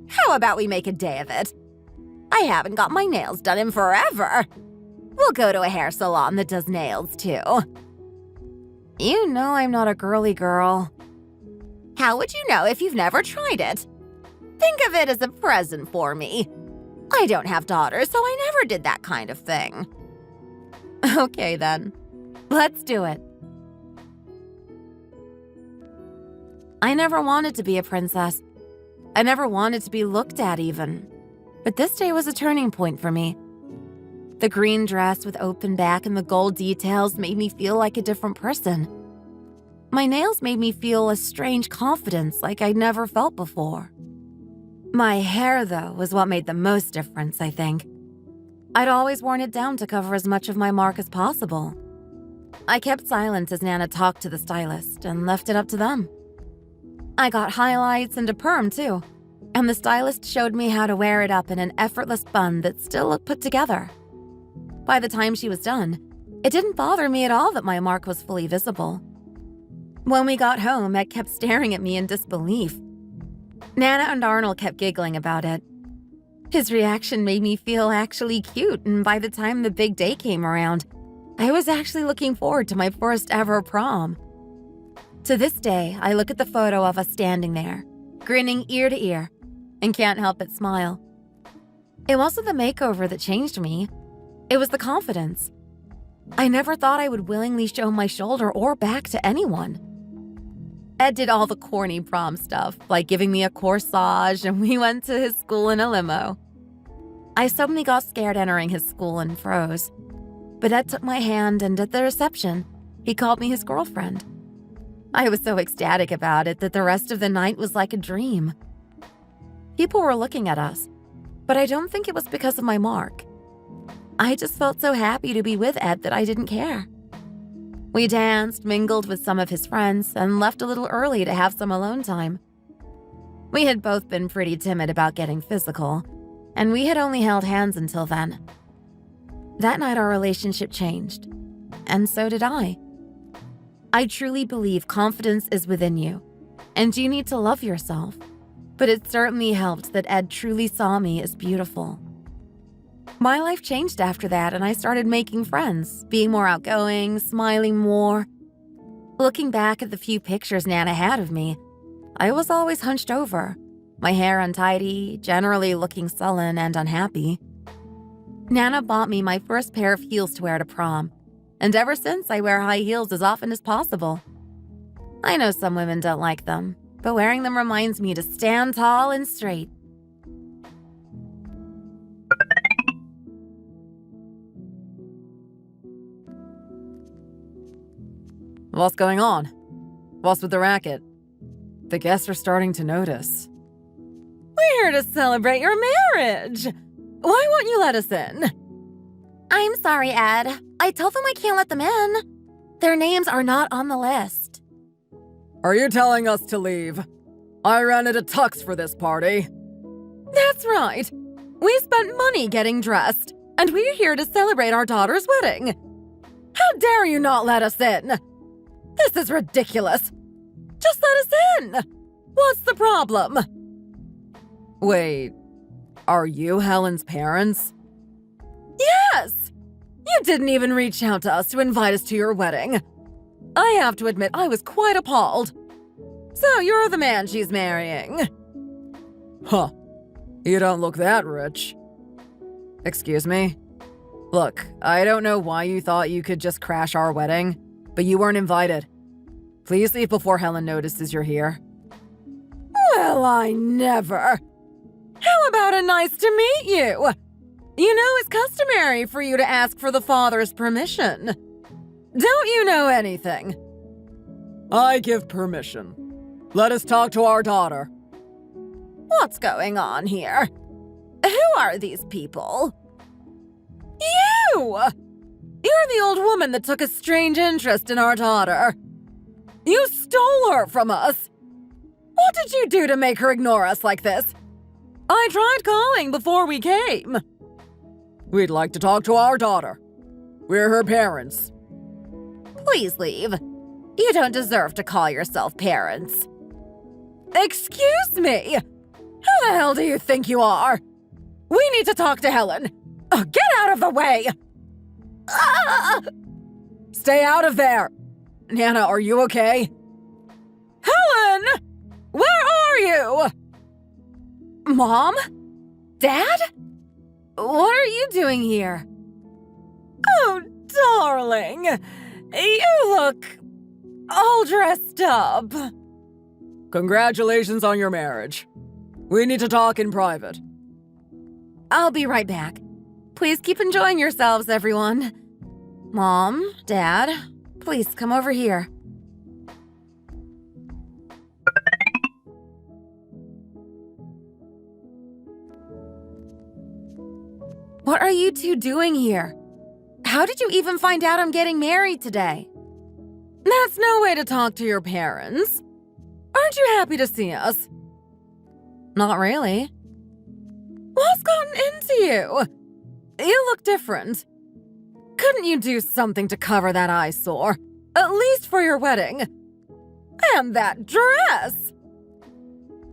How about we make a day of it? I haven't got my nails done in forever. We'll go to a hair salon that does nails, too. You know I'm not a girly girl. How would you know if you've never tried it? Think of it as a present for me. I don't have daughters, so I never did that kind of thing. Okay, then. Let's do it. I never wanted to be a princess. I never wanted to be looked at, even. But this day was a turning point for me. The green dress with open back and the gold details made me feel like a different person. My nails made me feel a strange confidence like I'd never felt before. My hair, though, was what made the most difference, I think. I'd always worn it down to cover as much of my mark as possible. I kept silent as Nana talked to the stylist and left it up to them. I got highlights and a perm, too, and the stylist showed me how to wear it up in an effortless bun that still looked put together. By the time she was done, it didn't bother me at all that my mark was fully visible. When we got home, Ed kept staring at me in disbelief. Nana and Arnold kept giggling about it. His reaction made me feel actually cute, and by the time the big day came around, I was actually looking forward to my first ever prom. To this day, I look at the photo of us standing there, grinning ear to ear, and can't help but smile. It wasn't the makeover that changed me. It was the confidence. I never thought I would willingly show my shoulder or back to anyone. Ed did all the corny prom stuff, like giving me a corsage, and we went to his school in a limo. I suddenly got scared entering his school and froze. But Ed took my hand, and at the reception, he called me his girlfriend. I was so ecstatic about it that the rest of the night was like a dream. People were looking at us, but I don't think it was because of my mark. I just felt so happy to be with Ed that I didn't care. We danced, mingled with some of his friends, and left a little early to have some alone time. We had both been pretty timid about getting physical, and we had only held hands until then. That night our relationship changed, and so did I. I truly believe confidence is within you, and you need to love yourself, but it certainly helped that Ed truly saw me as beautiful. My life changed after that, and I started making friends, being more outgoing, smiling more. Looking back at the few pictures Nana had of me, I was always hunched over, my hair untidy, generally looking sullen and unhappy. Nana bought me my first pair of heels to wear to prom, and ever since I wear high heels as often as possible. I know some women don't like them, but wearing them reminds me to stand tall and straight. What's going on? What's with the racket? The guests are starting to notice. We're here to celebrate your marriage. Why won't you let us in? I'm sorry, Ed. I told them I can't let them in. Their names are not on the list. Are you telling us to leave? I rented a tux for this party. That's right. We spent money getting dressed, and we're here to celebrate our daughter's wedding. How dare you not let us in? This is ridiculous. Just let us in. What's the problem? Wait, are you Helen's parents? Yes! You didn't even reach out to us to invite us to your wedding. I have to admit I was quite appalled. So you're the man she's marrying. Huh. You don't look that rich. Excuse me? Look, I don't know why you thought you could just crash our wedding, but you weren't invited. Please leave before Helen notices you're here. Well, I never. How about a nice to meet you? You know it's customary for you to ask for the father's permission. Don't you know anything? I give permission. Let us talk to our daughter. What's going on here? Who are these people? You! You're the old woman that took a strange interest in our daughter. You stole her from us. What did you do to make her ignore us like this? I tried calling before we came. We'd like to talk to our daughter. We're her parents. Please leave. You don't deserve to call yourself parents. Excuse me! Who the hell do you think you are? We need to talk to Helen. Get out of the way! Ah! Stay out of there! Nana, are you okay? Helen! Where are you? Mom? Dad? What are you doing here? Oh, darling. You look all dressed up. Congratulations on your marriage. We need to talk in private. I'll be right back. Please keep enjoying yourselves, everyone. Mom, Dad, please come over here. What are you two doing here? How did you even find out I'm getting married today? That's no way to talk to your parents. Aren't you happy to see us? Not really. What's gotten into you? You look different. Couldn't you do something to cover that eyesore? At least for your wedding. And that dress!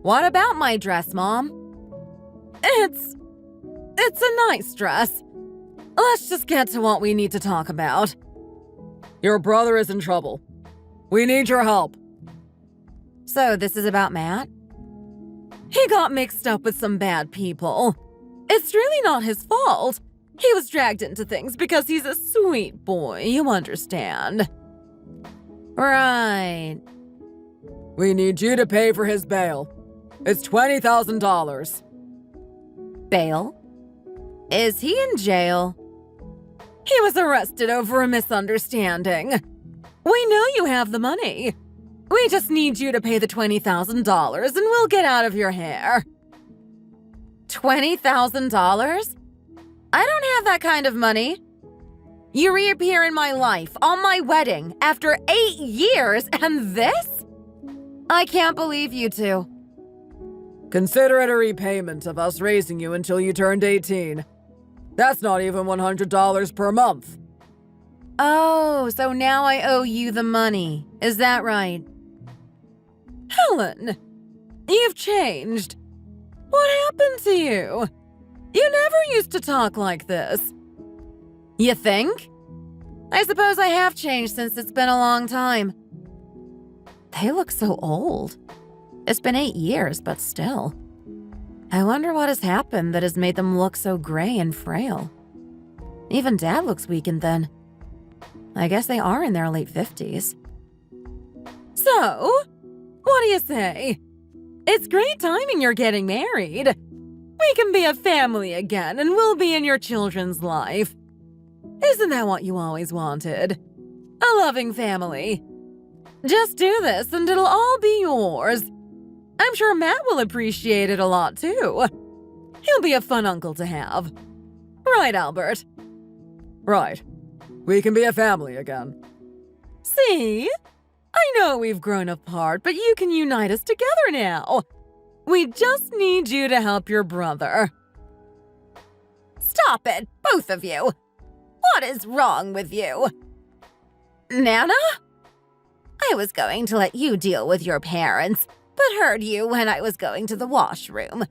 What about my dress, Mom? It's a nice dress. Let's just get to what we need to talk about. Your brother is in trouble. We need your help. So this is about Matt? He got mixed up with some bad people. It's really not his fault. He was dragged into things because he's a sweet boy, you understand. Right. We need you to pay for his bail. It's $20,000. Bail? Is he in jail? He was arrested over a misunderstanding. We know you have the money. We just need you to pay the $20,000 and we'll get out of your hair. $20,000? I don't have that kind of money. You reappear in my life on my wedding after 8 years and this? I can't believe you two. Consider it a repayment of us raising you until you turned 18. That's not even $100 per month. Oh, so now I owe you the money. Is that right? Helen, you've changed. What happened to you? You never used to talk like this. You think? I suppose I have changed since it's been a long time. They look so old. It's been 8 years, but still. I wonder what has happened that has made them look so gray and frail. Even Dad looks weakened then. I guess they are in their late 50s. So, what do you say? It's great timing you're getting married. We can be a family again and we'll be in your children's life. Isn't that what you always wanted? A loving family. Just do this and it'll all be yours. I'm sure Matt will appreciate it a lot too. He'll be a fun uncle to have. Right, Albert? Right. We can be a family again. See? I know we've grown apart, but you can unite us together now. We just need you to help your brother. Stop it, both of you. What is wrong with you? Nana? I was going to let you deal with your parents, but heard you when I was going to the washroom.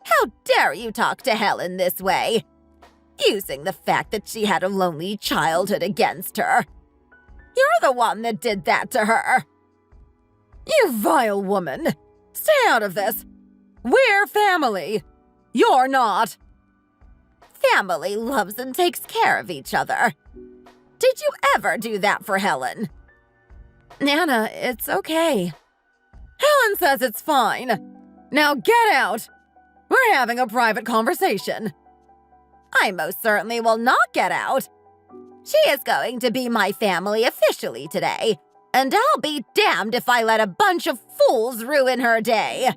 How dare you talk to Helen this way? Using the fact that she had a lonely childhood against her. You're the one that did that to her. You vile woman! Stay out of this! We're family! You're not! Family loves and takes care of each other. Did you ever do that for Helen? Nana, it's okay. Helen says it's fine. Now get out! We're having a private conversation. I most certainly will not get out. She is going to be my family officially today, and I'll be damned if I let a bunch of fools ruin her day.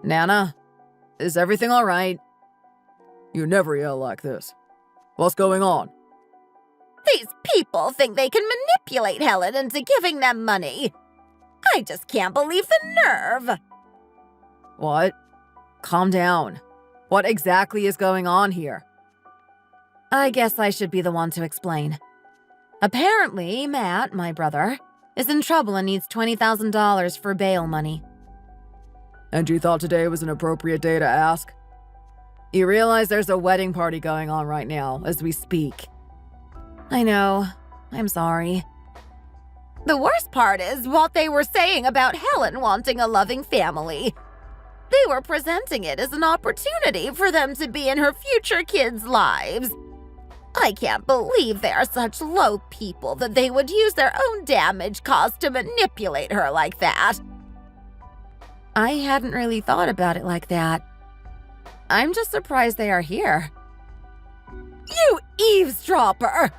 Nana, Is everything all right? You never yell like this. What's going on? These people think they can manipulate Helen into giving them money. I just can't believe the nerve. What? Calm down. What exactly is going on here? I guess I should be the one to explain. Apparently, Matt, my brother, is in trouble and needs $20,000 for bail money. And you thought today was an appropriate day to ask? You realize there's a wedding party going on right now as we speak. I know. I'm sorry. The worst part is what they were saying about Helen wanting a loving family. They were presenting it as an opportunity for them to be in her future kids' lives. I can't believe they are such low people that they would use their own damage caused to manipulate her like that. I hadn't really thought about it like that. I'm just surprised they are here. You eavesdropper!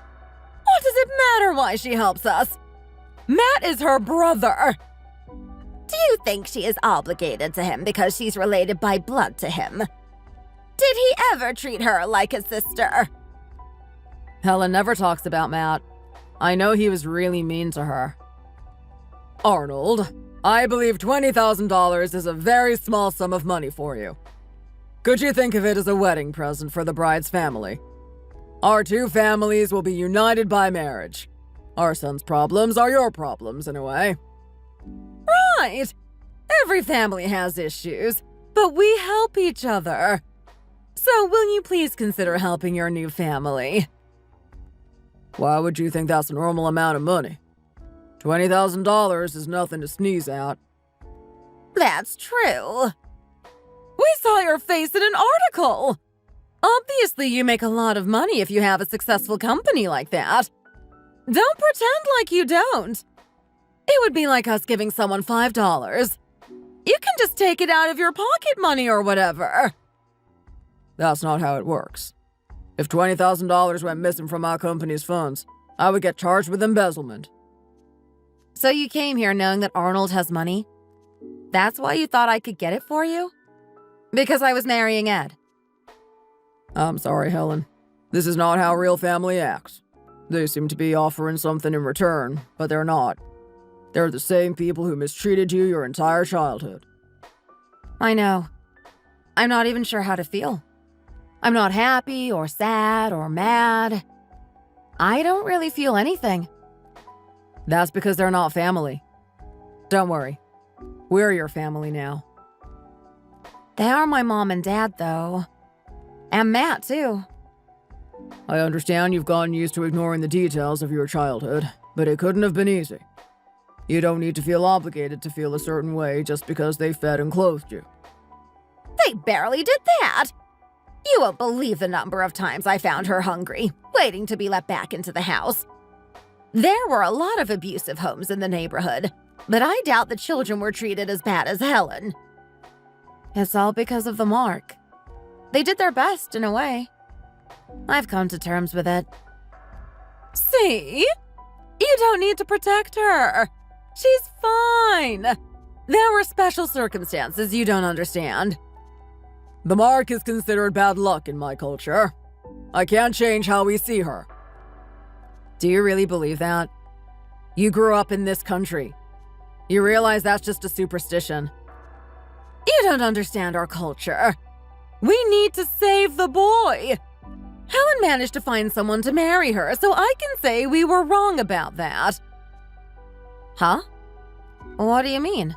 What does it matter why she helps us? Matt is her brother. Do you think she is obligated to him because she's related by blood to him? Did he ever treat her like a sister? Helen never talks about Matt. I know he was really mean to her. Arnold, I believe $20,000 is a very small sum of money for you. Could you think of it as a wedding present for the bride's family? Our two families will be united by marriage. Our son's problems are your problems, in a way. Right. Every family has issues, but we help each other. So will you please consider helping your new family? Why would you think that's a normal amount of money? $20,000 is nothing to sneeze at. That's true. We saw your face in an article. Obviously, you make a lot of money if you have a successful company like that. Don't pretend like you don't. It would be like us giving someone $5. You can just take it out of your pocket money or whatever. That's not how it works. If $20,000 went missing from our company's funds, I would get charged with embezzlement. So you came here knowing that Arnold has money? That's why you thought I could get it for you? Because I was marrying Ed. I'm sorry, Helen. This is not how real family acts. They seem to be offering something in return, but they're not. They're the same people who mistreated you your entire childhood. I know. I'm not even sure how to feel. I'm not happy or sad or mad. I don't really feel anything. That's because they're not family. Don't worry. We're your family now. They are my mom and dad, though. And Matt, too. I understand you've gotten used to ignoring the details of your childhood, but it couldn't have been easy. You don't need to feel obligated to feel a certain way just because they fed and clothed you. They barely did that. You won't believe the number of times I found her hungry, waiting to be let back into the house. There were a lot of abusive homes in the neighborhood, but I doubt the children were treated as bad as Helen. It's all because of the mark. They did their best, in a way. I've come to terms with it. See? You don't need to protect her. She's fine. There were special circumstances you don't understand. The mark is considered bad luck in my culture. I can't change how we see her. Do you really believe that? You grew up in this country. You realize that's just a superstition. You don't understand our culture. We need to save the boy. Helen managed to find someone to marry her, so I can say we were wrong about that. Huh? What do you mean?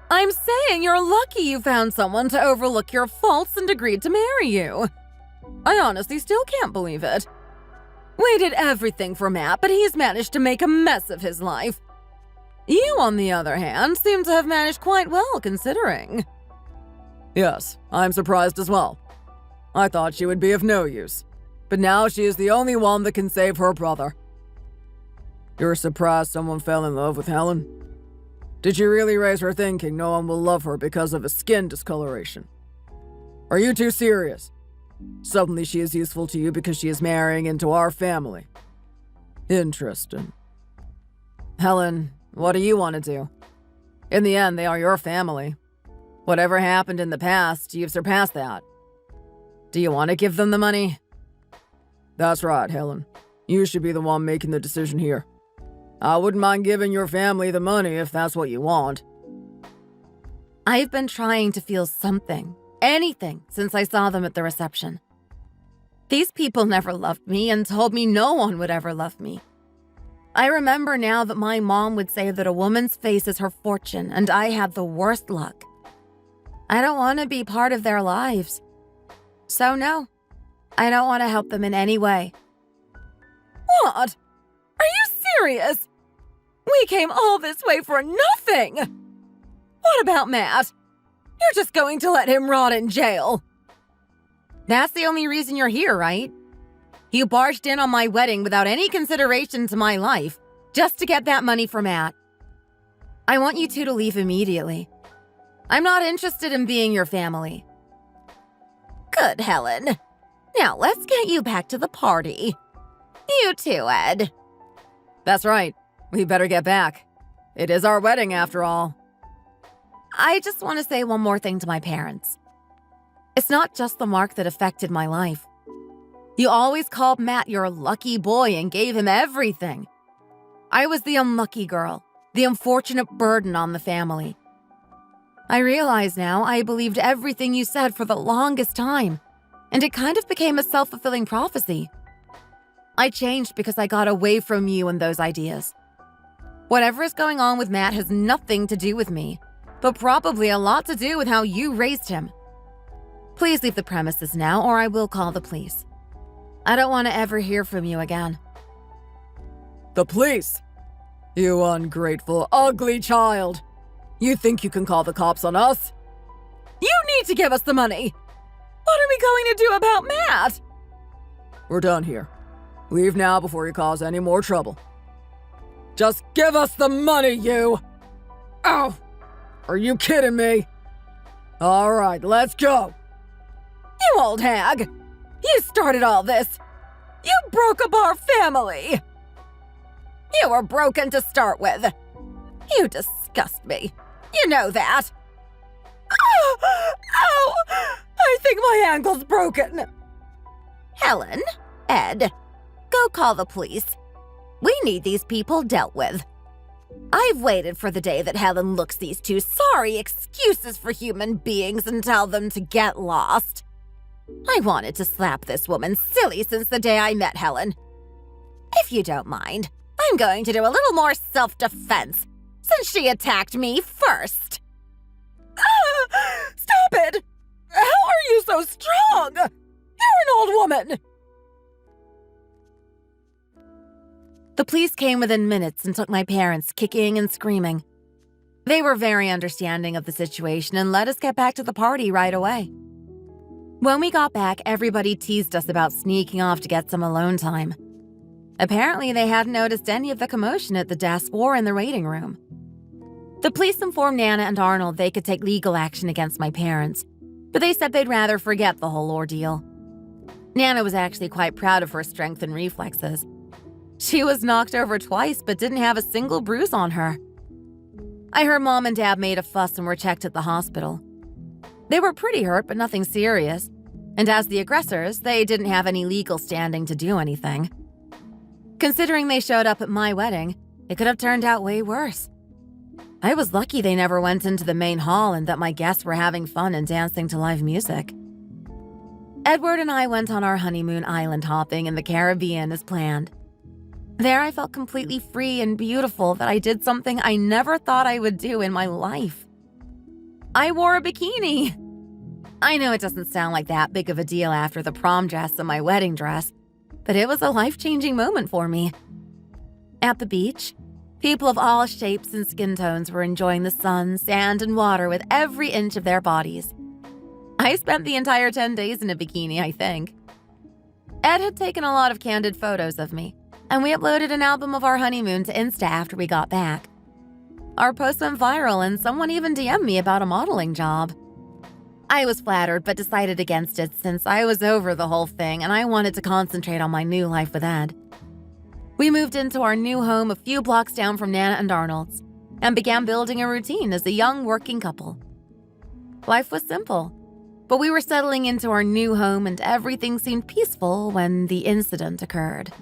I'm saying you're lucky you found someone to overlook your faults and agreed to marry you. I honestly still can't believe it. We did everything for Matt, but he's managed to make a mess of his life. You, on the other hand, seem to have managed quite well, considering. Yes, I'm surprised as well. I thought she would be of no use, but now she is the only one that can save her brother. You're surprised someone fell in love with Helen? Did you really raise her thinking no one will love her because of a skin discoloration? Are you too serious? Suddenly she is useful to you because she is marrying into our family. Interesting. Helen, what do you want to do? In the end, they are your family. Whatever happened in the past, you've surpassed that. Do you want to give them the money? That's right, Helen. You should be the one making the decision here. I wouldn't mind giving your family the money if that's what you want. I've been trying to feel something, anything, since I saw them at the reception. These people never loved me and told me no one would ever love me. I remember now that my mom would say that a woman's face is her fortune, and I had the worst luck. I don't want to be part of their lives. So no, I don't want to help them in any way. What? Are you serious? We came all this way for nothing! What about Matt? You're just going to let him rot in jail. That's the only reason you're here, right? You barged in on my wedding without any consideration to my life, just to get that money for Matt. I want you two to leave immediately. I'm not interested in being your family. Good, Helen. Now let's get you back to the party. You too, Ed. That's right. We better get back. It is our wedding, after all. I just want to say one more thing to my parents. It's not just the mark that affected my life. You always called Matt your lucky boy and gave him everything. I was the unlucky girl, the unfortunate burden on the family. I realize now I believed everything you said for the longest time, and it kind of became a self-fulfilling prophecy. I changed because I got away from you and those ideas. Whatever is going on with Matt has nothing to do with me, but probably a lot to do with how you raised him. Please leave the premises now, or I will call the police. I don't want to ever hear from you again. The police? You ungrateful, ugly child. You think you can call the cops on us? You need to give us the money. What are we going to do about Matt? We're done here. Leave now before you cause any more trouble. Just give us the money, you! Oh! Are you kidding me? All right, let's go. You old hag! You started all this! You broke up our family! You were broken to start with. You disgust me. You know that. Oh, ow! I think my ankle's broken. Helen, Ed, go call the police. We need these people dealt with. I've waited for the day that Helen looks these two sorry excuses for human beings and tell them to get lost. I wanted to slap this woman silly since the day I met Helen. If you don't mind, I'm going to do a little more self-defense since she attacked me first. Stop it! How are you so strong? You're an old woman! The police came within minutes and took my parents, kicking and screaming. They were very understanding of the situation and let us get back to the party right away. When we got back, everybody teased us about sneaking off to get some alone time. Apparently, they hadn't noticed any of the commotion at the desk or in the waiting room. The police informed Nana and Arnold they could take legal action against my parents, but they said they'd rather forget the whole ordeal. Nana was actually quite proud of her strength and reflexes. She was knocked over twice but didn't have a single bruise on her. I heard Mom and Dad made a fuss and were checked at the hospital. They were pretty hurt but nothing serious, and as the aggressors, they didn't have any legal standing to do anything. Considering they showed up at my wedding, it could have turned out way worse. I was lucky they never went into the main hall and that my guests were having fun and dancing to live music. Edward and I went on our honeymoon island hopping in the Caribbean as planned. There I felt completely free and beautiful that I did something I never thought I would do in my life. I wore a bikini. I know it doesn't sound like that big of a deal after the prom dress and my wedding dress, but it was a life-changing moment for me. At the beach, people of all shapes and skin tones were enjoying the sun, sand, and water with every inch of their bodies. I spent the entire 10 days in a bikini, I think. Ed had taken a lot of candid photos of me, and we uploaded an album of our honeymoon to Insta after we got back. Our post went viral, and someone even DM'd me about a modeling job. I was flattered but decided against it since I was over the whole thing and I wanted to concentrate on my new life with Ed. We moved into our new home a few blocks down from Nana and Arnold's and began building a routine as a young working couple. Life was simple, but we were settling into our new home and everything seemed peaceful when the incident occurred.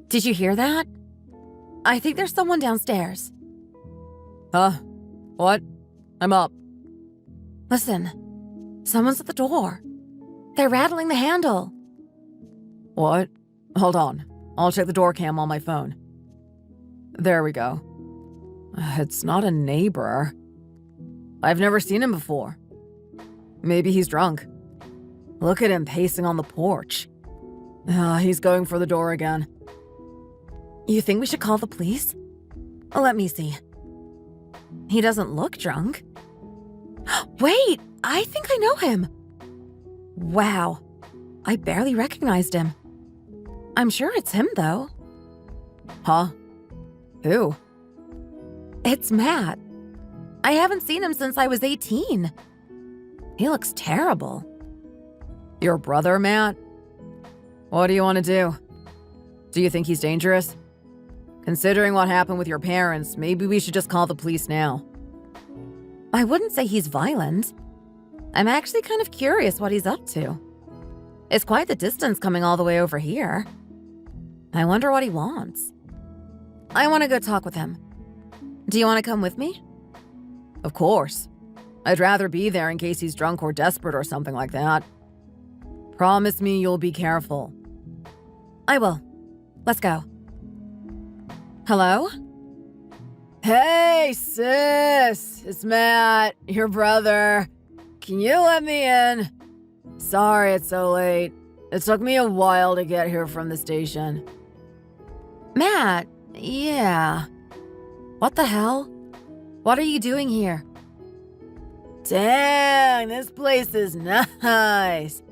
Did you hear that? I think there's someone downstairs. Huh? What? I'm up. Listen, someone's at the door. They're rattling the handle. What? Hold on. I'll check the door cam on my phone. There we go. It's not a neighbor. I've never seen him before. Maybe he's drunk. Look at him pacing on the porch. He's going for the door again. You think we should call the police? Let me see. He doesn't look drunk. Wait, I think I know him. Wow, I barely recognized him. I'm sure it's him, though. Huh? Who? It's Matt. I haven't seen him since I was 18. He looks terrible. Your brother, Matt? What do you want to do? Do you think he's dangerous? Considering what happened with your parents, maybe we should just call the police now. I wouldn't say he's violent. I'm actually kind of curious what he's up to. It's quite the distance coming all the way over here. I wonder what he wants. I want to go talk with him. Do you want to come with me? Of course. I'd rather be there in case he's drunk or desperate or something like that. Promise me you'll be careful. I will. Let's go. Hello? Hey, sis. It's Matt, your brother. Can you let me in? Sorry it's so late. It took me a while to get here from the station. Matt, yeah. What the hell? What are you doing here? Dang, this place is nice.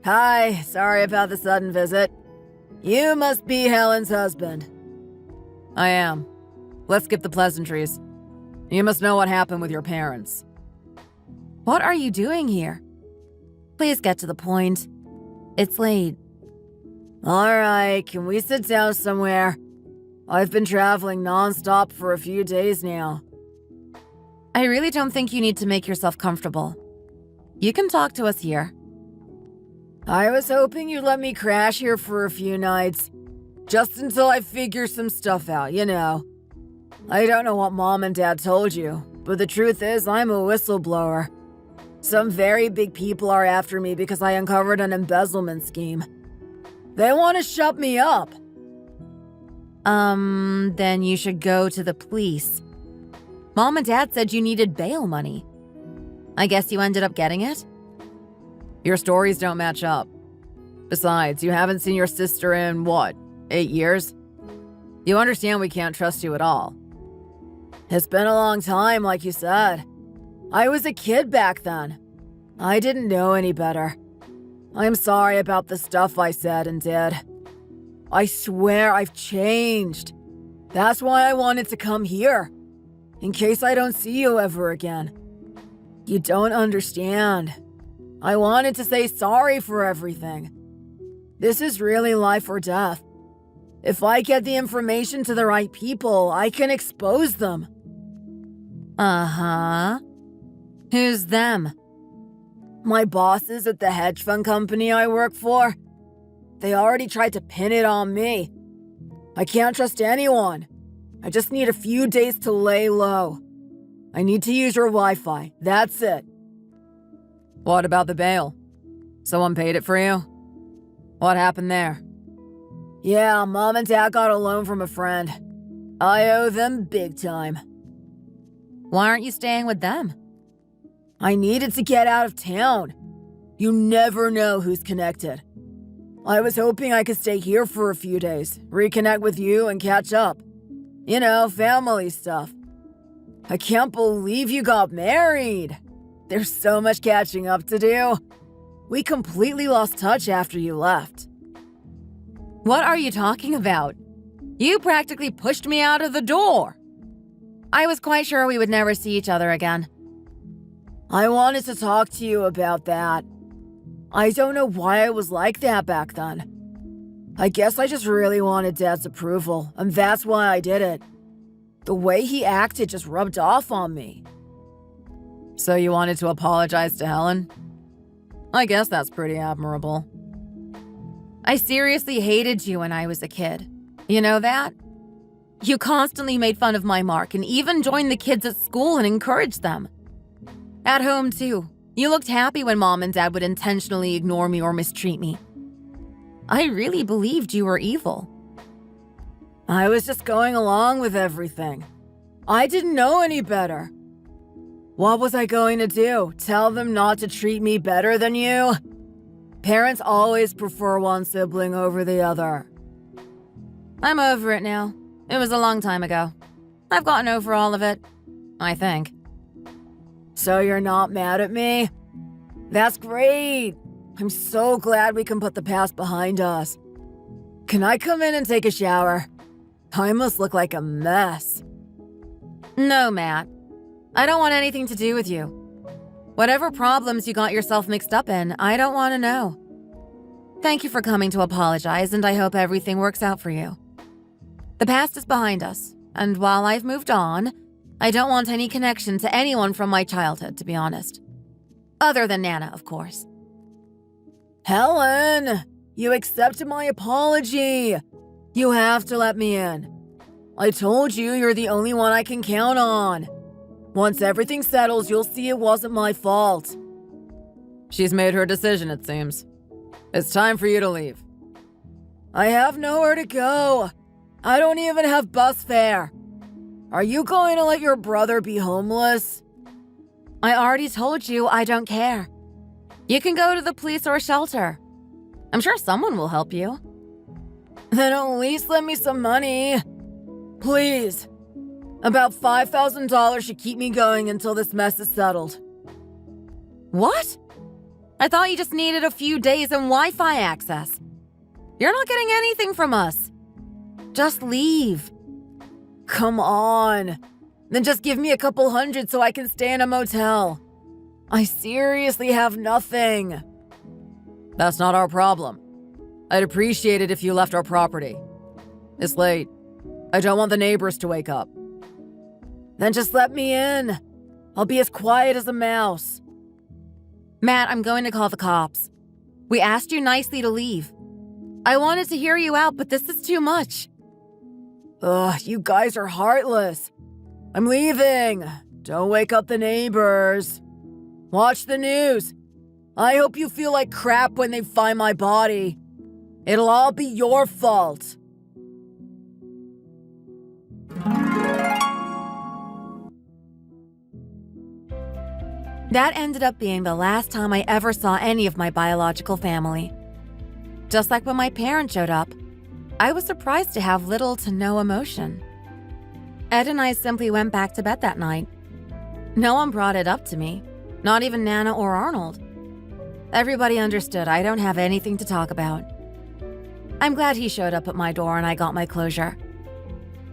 Hi, sorry about the sudden visit. You must be Helen's husband. I am. Let's skip the pleasantries. You must know what happened with your parents. What are you doing here? Please get to the point. It's late. All right, can we sit down somewhere? I've been traveling nonstop for a few days now. I really don't think you need to make yourself comfortable. You can talk to us here. I was hoping you'd let me crash here for a few nights. Just until I figure some stuff out, you know. I don't know what Mom and Dad told you, but the truth is I'm a whistleblower. Some very big people are after me because I uncovered an embezzlement scheme. They want to shut me up. Then you should go to the police. Mom and Dad said you needed bail money. I guess you ended up getting it? Your stories don't match up. Besides, you haven't seen your sister in, what, 8 years? You understand we can't trust you at all. It's been a long time, like you said. I was a kid back then. I didn't know any better. I'm sorry about the stuff I said and did. I swear I've changed. That's why I wanted to come here. In case I don't see you ever again. You don't understand. I wanted to say sorry for everything. This is really life or death. If I get the information to the right people, I can expose them. Uh-huh. Who's them? My bosses at the hedge fund company I work for. They already tried to pin it on me. I can't trust anyone. I just need a few days to lay low. I need to use your Wi-Fi. That's it. What about the bail? Someone paid it for you? What happened there? Yeah, Mom and Dad got a loan from a friend. I owe them big time. Why aren't you staying with them? I needed to get out of town. You never know who's connected. I was hoping I could stay here for a few days, reconnect with you and catch up. You know, family stuff. I can't believe you got married. There's so much catching up to do. We completely lost touch after you left. What are you talking about? You practically pushed me out of the door. I was quite sure we would never see each other again. I wanted to talk to you about that. I don't know why I was like that back then. I guess I just really wanted Dad's approval, and that's why I did it. The way he acted just rubbed off on me. So you wanted to apologize to Helen? I guess that's pretty admirable. I seriously hated you when I was a kid. You know that? You constantly made fun of my mark and even joined the kids at school and encouraged them. At home, too. You looked happy when Mom and Dad would intentionally ignore me or mistreat me. I really believed you were evil. I was just going along with everything. I didn't know any better. What was I going to do? Tell them not to treat me better than you? Parents always prefer one sibling over the other. I'm over it now. It was a long time ago. I've gotten over all of it. I think. So you're not mad at me? That's great. I'm so glad we can put the past behind us. Can I come in and take a shower? I must look like a mess. No, Matt. I don't want anything to do with you. Whatever problems you got yourself mixed up in, I don't want to know. Thank you for coming to apologize, and I hope everything works out for you. The past is behind us, and while I've moved on, I don't want any connection to anyone from my childhood, to be honest. Other than Nana, of course. Helen, you accepted my apology. You have to let me in. I told you you're the only one I can count on. Once everything settles, you'll see it wasn't my fault. She's made her decision, it seems. It's time for you to leave. I have nowhere to go. I don't even have bus fare. Are you going to let your brother be homeless? I already told you I don't care. You can go to the police or a shelter. I'm sure someone will help you. Then at least lend me some money. Please. About $5,000 should keep me going until this mess is settled. What? I thought you just needed a few days and Wi-Fi access. You're not getting anything from us. Just leave. Come on. Then just give me a couple hundred so I can stay in a motel. I seriously have nothing. That's not our problem. I'd appreciate it if you left our property. It's late. I don't want the neighbors to wake up. Then just let me in. I'll be as quiet as a mouse. Matt, I'm going to call the cops. We asked you nicely to leave. I wanted to hear you out, but this is too much. Ugh, you guys are heartless. I'm leaving. Don't wake up the neighbors. Watch the news. I hope you feel like crap when they find my body. It'll all be your fault. That ended up being the last time I ever saw any of my biological family. Just like when my parents showed up, I was surprised to have little to no emotion. Ed and I simply went back to bed that night. No one brought it up to me, not even Nana or Arnold. Everybody understood I don't have anything to talk about. I'm glad he showed up at my door and I got my closure.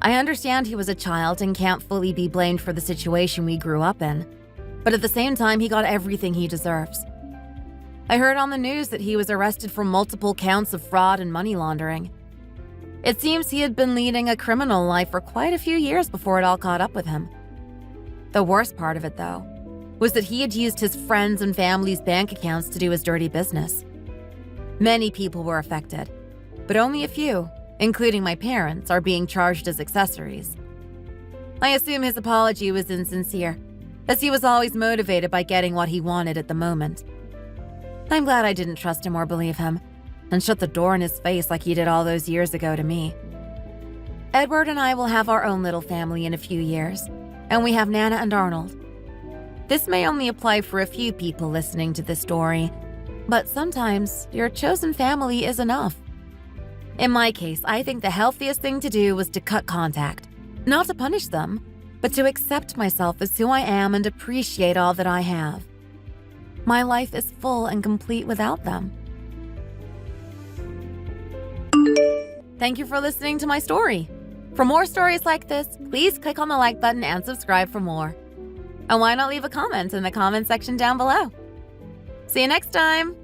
I understand he was a child and can't fully be blamed for the situation we grew up in, but at the same time, he got everything he deserves. I heard on the news that he was arrested for multiple counts of fraud and money laundering. It seems he had been leading a criminal life for quite a few years before it all caught up with him. The worst part of it, though, was that he had used his friends' and family's bank accounts to do his dirty business. Many people were affected, but only a few, including my parents, are being charged as accessories. I assume his apology was insincere, as he was always motivated by getting what he wanted at the moment. I'm glad I didn't trust him or believe him, and shut the door in his face like he did all those years ago to me. Edward and I will have our own little family in a few years, and we have Nana and Arnold. This may only apply for a few people listening to this story, but sometimes your chosen family is enough. In my case, I think the healthiest thing to do was to cut contact, not to punish them, but to accept myself as who I am and appreciate all that I have. My life is full and complete without them. Thank you for listening to my story. For more stories like this, please click on the like button and subscribe for more. And why not leave a comment in the comment section down below? See you next time!